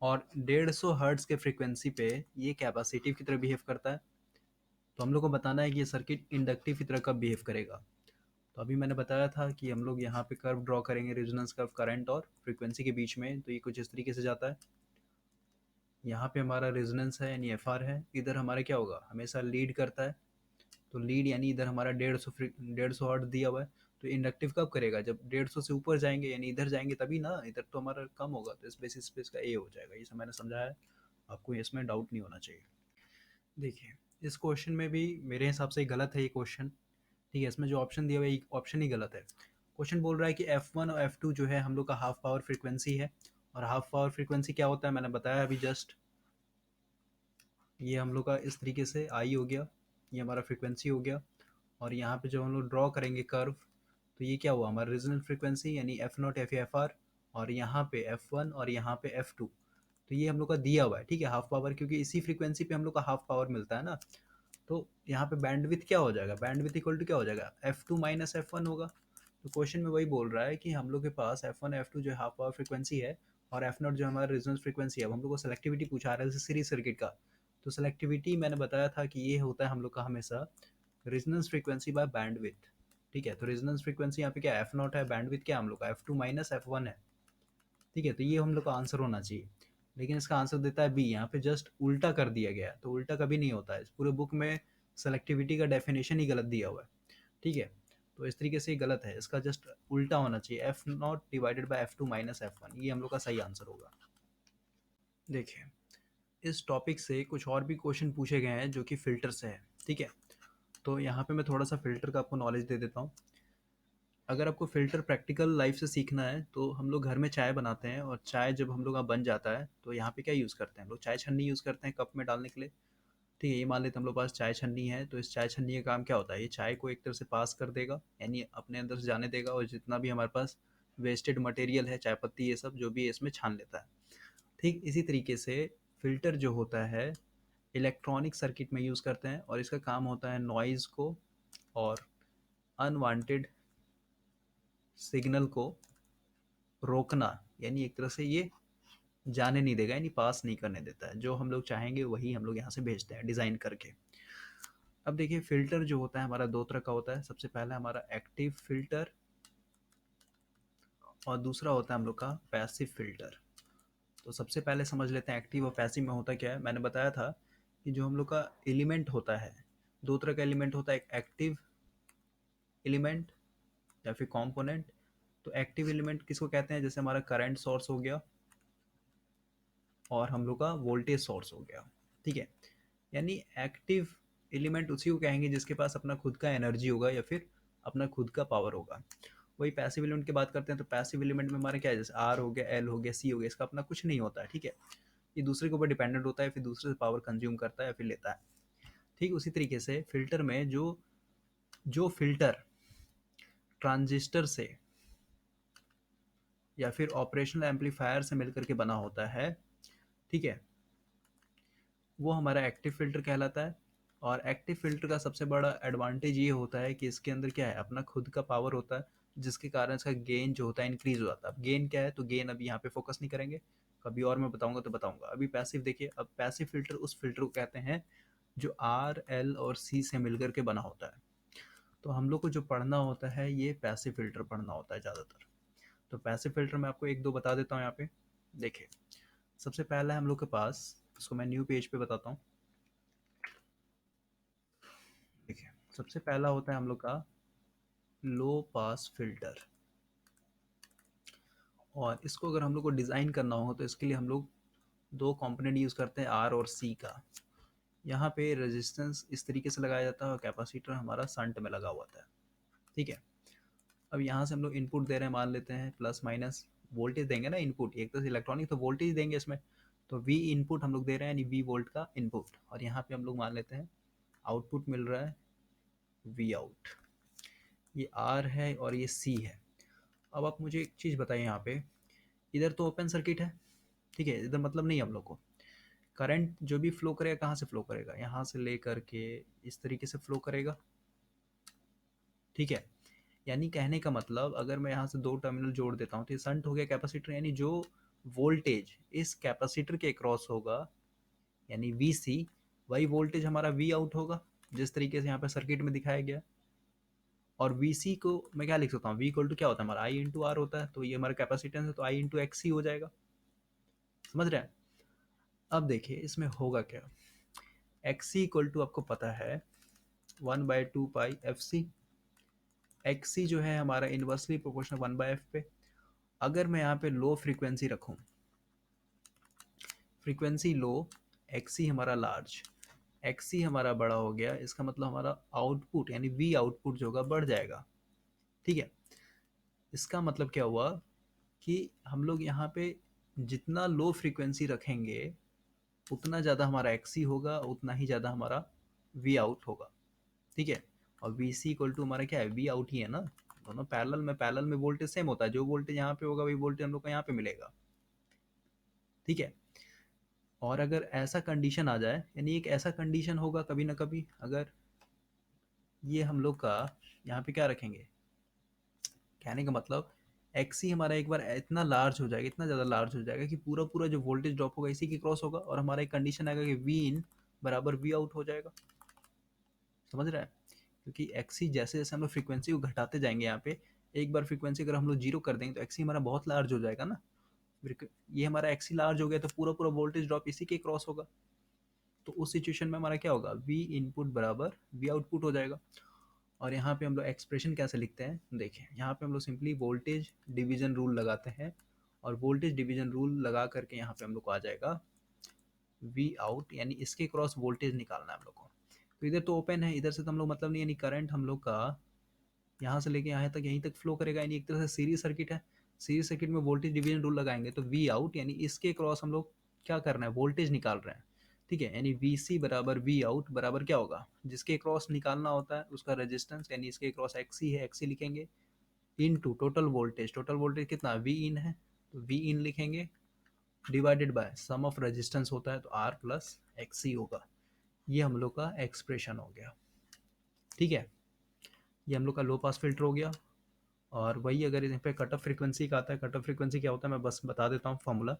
और 150 हर्ट्ज के फ्रीक्वेंसी पे ये कैपेसिटिव की तरह बिहेव करता है। तो हम लोग को बताना है कि ये सर्किट इंडक्टिव की तरह कब बिहेव करेगा। तो अभी मैंने बताया था कि हम लोग यहाँ पे कर्व ड्रॉ करेंगे, रेजोनेंस कर्व करंट और फ्रीक्वेंसी के बीच में, तो ये कुछ इस तरीके से जाता है। यहाँ पे हमारा रेजोनेंस है, यानी एफ आर है, इधर हमारा क्या होगा, हमेशा लीड करता है। तो लीड यानी इधर हमारा 150 हर्ट्ज दिया हुआ है। तो इंडक्टिव कब करेगा, जब 150 से ऊपर जाएंगे, यानी इधर जाएंगे तभी ना, इधर तो हमारा कम होगा, तो इस बेसिस पे इसका ए हो जाएगा। ये सब मैंने समझाया है, आपको इसमें डाउट नहीं होना चाहिए। देखिए, इस क्वेश्चन में भी मेरे हिसाब से गलत है ये क्वेश्चन, ठीक है। इसमें जो ऑप्शन दिया हुआ है ऑप्शन ही गलत है। क्वेश्चन बोल रहा है कि F1 और F2 जो है हम लोग का हाफ पावर फ्रीक्वेंसी है। और हाफ पावर फ्रीक्वेंसी क्या होता है मैंने बताया अभी जस्ट, ये हम लोग का इस तरीके से आई हो गया, ये हमारा फ्रीक्वेंसी हो गया। और यहाँ पे जब हम लोग ड्रॉ करेंगे कर्व, तो ये क्या हुआ, हमारा रेजोनेंट फ्रीक्वेंसी, यानी एफ नॉट एफ आर, और यहाँ पे F1 और यहाँ पे F2। तो ये हम लोग का दिया हुआ है, ठीक है, हाफ पावर, क्योंकि इसी फ्रीक्वेंसी पे हम लोग का हाफ पावर मिलता है ना। तो यहाँ पे बैंडविथ क्या हो जाएगा, बैंडविथ इक्वल टू क्या हो जाएगा, F2 माइनस F1 होगा। तो क्वेश्चन में वही बोल रहा है कि हम लोग के पास F1 F2 जो हाफ पावर फ्रीक्वेंसी है, और एफ नॉट जो हमारा रेजोनेंस फ्रीक्वेंसी है। अब हम लोग को सेलेक्टिविटी पूछा रहा है जैसे सीरीज सर्किट का। तो सेलेक्टिविटी मैंने बताया था कि ये होता है हम लोग का हमेशा रेजोनेंस फ्रीक्वेंसी बाय बैंडविथ, ठीक है। तो रेजोनेंस फ्रीक्वेंसी यहाँ पे क्या एफ नॉट है, बैंडविथ क्या हम लोग का F2 माइनस F1 है, ठीक है। तो ये हम लोग का आंसर होना चाहिए, लेकिन इसका आंसर देता है बी, यहाँ पे जस्ट उल्टा कर दिया गया है। तो उल्टा कभी नहीं होता है, इस पूरे बुक में सेलेक्टिविटी का डेफिनेशन ही गलत दिया हुआ है, ठीक है। तो इस तरीके से ये गलत है, इसका जस्ट उल्टा होना चाहिए, F not divided by F2 minus F1, ये हम लोग का सही आंसर होगा। देखिए, इस टॉपिक से कुछ और भी क्वेश्चन पूछे गए हैं जो कि फिल्टर से है, ठीक है। तो यहाँ पे मैं थोड़ा सा फिल्टर का आपको नॉलेज दे देता हूँ। अगर आपको फ़िल्टर प्रैक्टिकल लाइफ से सीखना है, तो हम लोग घर में चाय बनाते हैं, और चाय जब हम लोग का बन जाता है तो यहाँ पे क्या यूज़ करते हैं, हम लोग चाय छन्नी यूज़ करते हैं कप में डालने के लिए, ठीक है। ये मान लेते हैं हम लोग पास चाय छन्नी है, तो इस चाय छन्नी का काम क्या होता है, ये चाय को एक तरह से पास कर देगा, यानी अपने अंदर से जाने देगा, और जितना भी हमारे पास वेस्टेड मटेरियल है, चाय पत्ती ये सब जो भी है, इसमें छान लेता है। ठीक इसी तरीके से फ़िल्टर जो होता है इलेक्ट्रॉनिक सर्किट में यूज़ करते हैं, और इसका काम होता है नॉइज़ को और अनवांटेड सिग्नल को रोकना, यानी एक तरह से ये जाने नहीं देगा, यानी पास नहीं करने देता है। जो हम लोग चाहेंगे वही हम लोग यहाँ से भेजते हैं डिज़ाइन करके। अब देखिए फ़िल्टर जो होता है हमारा दो तरह का होता है। सबसे पहला हमारा एक्टिव फ़िल्टर और दूसरा होता है हम लोग का पैसिव फ़िल्टर। तो सबसे पहले समझ लेते हैं एक्टिव और पैसिव में होता क्या है। मैंने बताया था कि जो हम लोग का एलिमेंट होता है, दो तरह का एलिमेंट होता है, एक एक्टिव एलिमेंट या फिर कंपोनेंट। तो एक्टिव एलिमेंट किसको कहते हैं, जैसे हमारा करंट सोर्स हो गया और हम लोग का वोल्टेज सोर्स हो गया, ठीक है। यानी एक्टिव एलिमेंट उसी को कहेंगे जिसके पास अपना खुद का एनर्जी होगा या फिर अपना खुद का पावर होगा। वही पैसिव एलिमेंट की बात करते हैं, तो पैसिव एलिमेंट में हमारे क्या है, जैसे आर हो गया, एल हो गया, सी हो गया, इसका अपना कुछ नहीं होता है, ठीक है। ये दूसरे के ऊपर डिपेंडेंट होता है, फिर दूसरे से पावर कंज्यूम करता है या फिर लेता है। ठीक उसी तरीके से फिल्टर में जो जो फिल्टर ट्रांजिस्टर से या फिर ऑपरेशनल एम्पलीफायर से मिलकर के बना होता है, ठीक है, वो हमारा एक्टिव फिल्टर कहलाता है। और एक्टिव फिल्टर का सबसे बड़ा एडवांटेज ये होता है कि इसके अंदर क्या है, अपना खुद का पावर होता है, जिसके कारण इसका गेन जो होता है इंक्रीज हो जाता है। अब गेन क्या है, तो गेन अभी यहाँ पे फोकस नहीं करेंगे, कभी और मैं बताऊंगा तो बताऊंगा। अभी पैसिव देखिए, अब पैसिव फिल्टर उस फिल्टर को कहते हैं जो आर एल और सी से मिलकर के बना होता है। तो हम लोग को जो पढ़ना होता है ये पैसिव फिल्टर पढ़ना होता है ज़्यादातर। तो पैसिव फिल्टर मैं आपको एक दो बता देता हूँ यहाँ पे। देखिए सबसे पहला है हम लोग के पास, इसको मैं न्यू पेज पे बताता हूँ। देखिए सबसे पहला होता है हम लोग का लो पास फिल्टर। और इसको अगर हम लोग को डिज़ाइन करना हो तो इसके लिए हम लोग दो कंपोनेंट यूज़ करते हैं, आर और सी का। यहाँ पे रेजिस्टेंस इस तरीके से लगाया जाता है और कैपेसिटर हमारा संट में लगा हुआ था, ठीक है। अब यहाँ से हम लोग इनपुट दे रहे हैं, मान लेते हैं प्लस माइनस वोल्टेज देंगे ना, इनपुट एक तरह से इलेक्ट्रॉनिक तो वोल्टेज देंगे इसमें। तो वी इनपुट हम लोग दे रहे हैं, यानी वी वोल्ट का इनपुट, और यहाँ पे हम लोग मान लेते हैं आउटपुट मिल रहा है वी आउट। ये आर है और ये सी है। अब आप मुझे एक चीज़ बताइए, यहाँ पे इधर तो ओपन सर्किट है, ठीक है, इधर मतलब नहीं हम लोग को। करंट जो भी फ्लो करेगा कहाँ से फ्लो करेगा, यहाँ से ले करके इस तरीके से फ्लो करेगा, ठीक है। यानी कहने का मतलब अगर मैं यहाँ से दो टर्मिनल जोड़ देता हूँ तो ये संट हो गया कैपेसिटर, यानी जो वोल्टेज इस कैपेसिटर के क्रॉस होगा यानी वी सी, वही वोल्टेज हमारा वी आउट होगा, जिस तरीके से यहाँ पे सर्किट में दिखाया गया। और वी सी को मैं क्या लिख सकता हूँ, वी इक्वल टू क्या होता है हमारा, आई इंटू आर होता है। तो ये हमारा कैपेसिटेंस है, तो आई इंटू एक्स ही हो जाएगा। समझ रहे हैं। अब देखिए इसमें होगा क्या, एक्स सी इक्वल टू आपको पता है 1/2 पाई एफ सी। एक्स सी जो है हमारा इनवर्सली प्रोपोर्शनल 1/f पे। अगर मैं यहाँ पे लो फ्रीक्वेंसी रखूँ, फ्रीक्वेंसी लो, एक्सी हमारा लार्ज, एक्सी हमारा बड़ा हो गया, इसका मतलब हमारा आउटपुट यानी वी आउटपुट जो होगा बढ़ जाएगा, ठीक है। इसका मतलब क्या हुआ कि हम लोग यहाँ पे जितना लो फ्रीक्वेंसी रखेंगे उतना ज़्यादा हमारा एक्सी होगा, उतना ही ज़्यादा हमारा वी आउट होगा, ठीक है। और वी सी इक्वल टू हमारा क्या है, वी आउट ही है ना। दोनों पैरेलल में वोल्टेज सेम होता है, जो वोल्टेज यहाँ पे होगा वही वोल्टेज हम लोग को यहाँ पे मिलेगा, ठीक है। और अगर ऐसा कंडीशन आ जाए, यानी एक ऐसा कंडीशन होगा कभी ना कभी, अगर ये हम लोग का यहाँ पे क्या रखेंगे, कहने का मतलब एक्सी हमारा एक बार इतना लार्ज हो जाएगा, इतना ज़्यादा लार्ज हो जाएगा कि पूरा पूरा जो वोल्टेज ड्रॉप होगा इसी के क्रॉस होगा, और हमारा एक कंडीशन आएगा कि वी इन बराबर वी आउट हो जाएगा। समझ रहा है। क्योंकि एक्सी जैसे जैसे हम लोग फ्रीक्वेंसी को घटाते जाएंगे, यहाँ पे एक बार फ्रीक्वेंसी अगर हम लोग जीरो कर देंगे तो एक्सी हमारा बहुत लार्ज हो जाएगा ना। ये हमारा एक्सी लार्ज हो गया तो पूरा पूरा वोल्टेज ड्रॉप इसी के क्रॉस होगा। तो उस सिचुएशन में हमारा क्या होगा, वी इनपुट बराबर वी आउटपुट हो जाएगा। और यहाँ पे हम लोग एक्सप्रेशन कैसे लिखते हैं, देखें यहाँ पे हम लोग सिंपली वोल्टेज डिवीजन रूल लगाते हैं, और वोल्टेज डिवीजन रूल लगा करके यहाँ पे हम लोग को आ जाएगा वी आउट, यानी इसके क्रॉस वोल्टेज निकालना है हम लोग को। तो इधर तो ओपन है, इधर से तो हम लोग मतलब नहीं, यानी करंट हम लोग का यहाँ से लेके यहाँ तक यहीं तक फ्लो करेगा, यानी एक तरह से सीरीज सर्किट है। सीरीज सर्किट में वोल्टेज डिवीजन रूल लगाएंगे तो वी आउट यानी इसके क्रॉस हम लोग क्या करना है, वोल्टेज निकाल रहे हैं, ठीक है। यानी वी सी बराबर वी आउट बराबर क्या होगा, जिसके क्रॉस निकालना होता है उसका रेजिस्टेंस, यानी इसके क्रॉस एक्सी है, एक्सी लिखेंगे, into total voltage, total voltage कितना वी इन है, तो वी इन लिखेंगे, divided by sum of resistance होता है तो आर प्लस एक्सी होगा। ये हम लोग का एक्सप्रेशन हो गया, ठीक है। ये हम लोग का लो पास फिल्टर हो गया। और वही अगर यहाँ पे कट ऑफ फ्रीक्वेंसी का आता है, कट ऑफ फ्रीक्वेंसी क्या होता है मैं बस बता देता हूँ फॉर्मूला।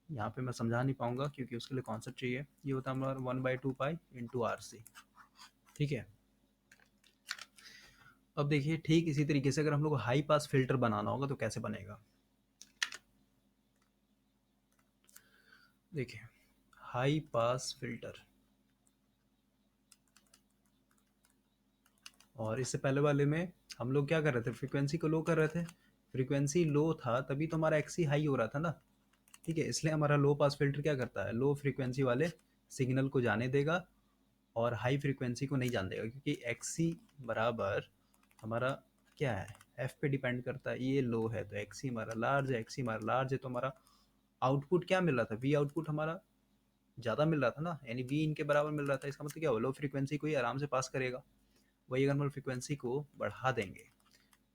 यहाँ पे मैं समझा नहीं पाऊंगा क्योंकि उसके लिए कॉन्सेप्ट चाहिए। ये होता है हमारा 1/2 पाई इंटू आर सी। ठीक है। अब देखिए ठीक इसी तरीके से अगर हम लोग हाई पास फिल्टर बनाना होगा तो कैसे बनेगा। देखिए हाई पास फिल्टर, और इससे पहले वाले में हम लोग क्या कर रहे थे, फ्रीक्वेंसी को लो कर रहे थे। फ्रीक्वेंसी लो था तभी तो हमारा एक्सी हाई हो रहा था ना। ठीक है, इसलिए हमारा लो पास फिल्टर क्या करता है, लो फ्रीक्वेंसी वाले सिग्नल को जाने देगा और हाई फ्रीक्वेंसी को नहीं जाने देगा, क्योंकि एक्सी बराबर हमारा क्या है, एफ पे डिपेंड करता है। ये लो है तो एक्सी हमारा लार्ज है, एक्सी हमारा लार्ज है तो हमारा आउटपुट क्या मिल रहा था, वी आउटपुट हमारा ज़्यादा मिल रहा था ना, यानी वी इनके बराबर मिल रहा था। इसका मतलब क्या हो, लो फ्रीक्वेंसी को ही आराम से पास करेगा। वही अगर हम फ्रीक्वेंसी को बढ़ा देंगे,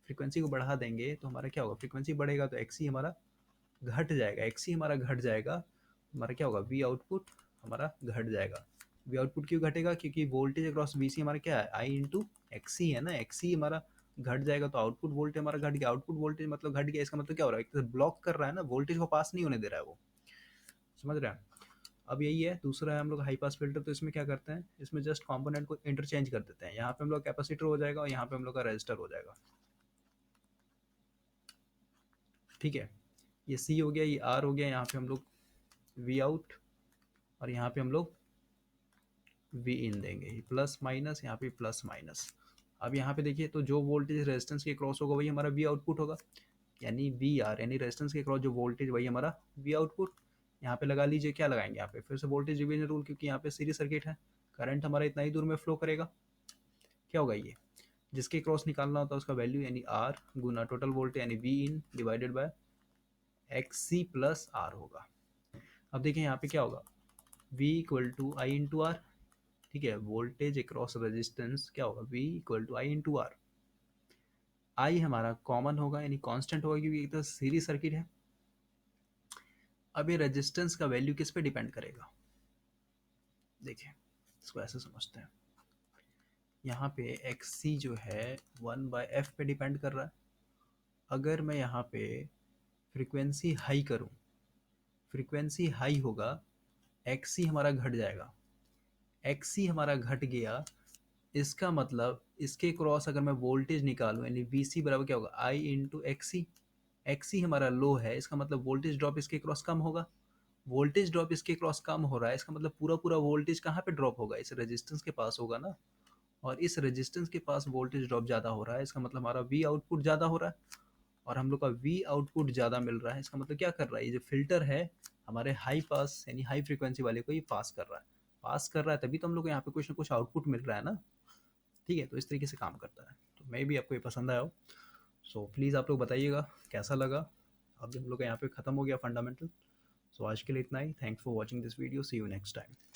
फ्रीक्वेंसी को बढ़ा देंगे तो हमारा क्या होगा, फ्रीक्वेंसी बढ़ेगा तो एक्सी हमारा घट जाएगा, एक्सी हमारा घट जाएगा, हमारा क्या होगा, वी आउटपुट हमारा घट जाएगा। वी आउटपुट क्यों घटेगा, क्योंकि वोल्टेज अक्रॉस वी सी हमारा क्या है, आई इंटू एक्सी है ना। एक्सी हमारा घट जाएगा तो आउटपुट वोल्टेज हमारा घट गया। आउटपुट वोल्टेज मतलब घट गया, इसका मतलब क्या हो रहा है, एक तरह ब्लॉक कर रहा है ना, वोल्टेज को पास नहीं होने दे रहा है वो। समझ रहे हैं। अब यही है, दूसरा है हम लोग हाई पास फिल्टर। तो इसमें क्या करते हैं, इसमें जस्ट कंपोनेंट को इंटरचेंज कर देते हैं। यहाँ पे हम लोग कैपेसिटर हो जाएगा और यहाँ पे हम लोग का रजिस्टर हो जाएगा। ठीक है, ये सी हो गया, ये आर हो गया, यहाँ पे हम लोग वी आउट और यहाँ पे हम लोग वी इन देंगे, प्लस माइनस, यहाँ पे प्लस माइनस। अब यहाँ पे देखिए तो जो वोल्टेज रेजिस्टेंस के क्रॉस होगा वही हमारा वी आउटपुट होगा, यानी वी आर, यानी रेजिस्टेंस के क्रॉस जो वोल्टेज वही हमारा वी आउटपुट। यहाँ पे लगा लीजिए, क्या लगाएंगे यहाँ पे, फिर से वोल्टेज डिवीजन रूल, क्योंकि यहाँ पे सीरीज सर्किट है, करंट हमारा इतना ही दूर में फ्लो करेगा। क्या होगा, ये जिसके क्रॉस निकालना होता है उसका वैल्यू, यानी आर गुना टोटल वोल्टेज यानी V in divided by X C plus R होगा। अब देखिए यहाँ पे क्या होगा, V equal to I into R. ठीक है, वोल्टेज अक्रॉस रेजिस्टेंस क्या होगा, V equal to I into R. I हमारा कॉमन होगा यानी कांस्टेंट होगा, क्योंकि एक तो सीरीज सर्किट है। अब ये रेजिस्टेंस का वैल्यू किस पे डिपेंड करेगा, देखिए इसको ऐसे समझते हैं। यहाँ पे एक्स सी जो है 1/f पे डिपेंड कर रहा है। अगर मैं यहाँ पे फ्रीक्वेंसी हाई करूँ, फ्रीक्वेंसी हाई होगा, एक्स सी हमारा घट जाएगा। एक्स सी हमारा घट गया, इसका मतलब इसके क्रॉस अगर मैं वोल्टेज निकालूं, यानी वी सी बराबर क्या होगा, आई इंटू एक्स सी। एक्स सी हमारा लो है, इसका मतलब वोल्टेज ड्रॉप इसके क्रॉस कम होगा। वोल्टेज ड्रॉप इसके क्रॉस कम हो रहा है, इसका मतलब पूरा पूरा वोल्टेज कहाँ पे ड्रॉप होगा, इस रेजिस्टेंस के पास होगा ना। और इस रेजिस्टेंस के पास वोल्टेज ड्रॉप ज़्यादा हो रहा है, इसका मतलब हमारा वी आउटपुट ज़्यादा हो रहा है। और हम लोग का वी आउटपुट ज़्यादा मिल रहा है, इसका मतलब क्या कर रहा है, ये जो फिल्टर है हमारे हाई पास यानी हाई फ्रीक्वेंसी वाले को ये पास कर रहा है। पास कर रहा है तभी तो हम लोग को यहाँ पे कुछ ना कुछ आउटपुट मिल रहा है ना। ठीक है, तो इस तरीके से काम करता है। तो मे भी आपको ये पसंद आया हो। सो प्लीज़ आप लोग बताइएगा कैसा लगा। अब हम लोग का यहाँ पे ख़त्म हो गया फंडामेंटल। सो आज के लिए इतना ही। Thanks for watching this video, see you next time.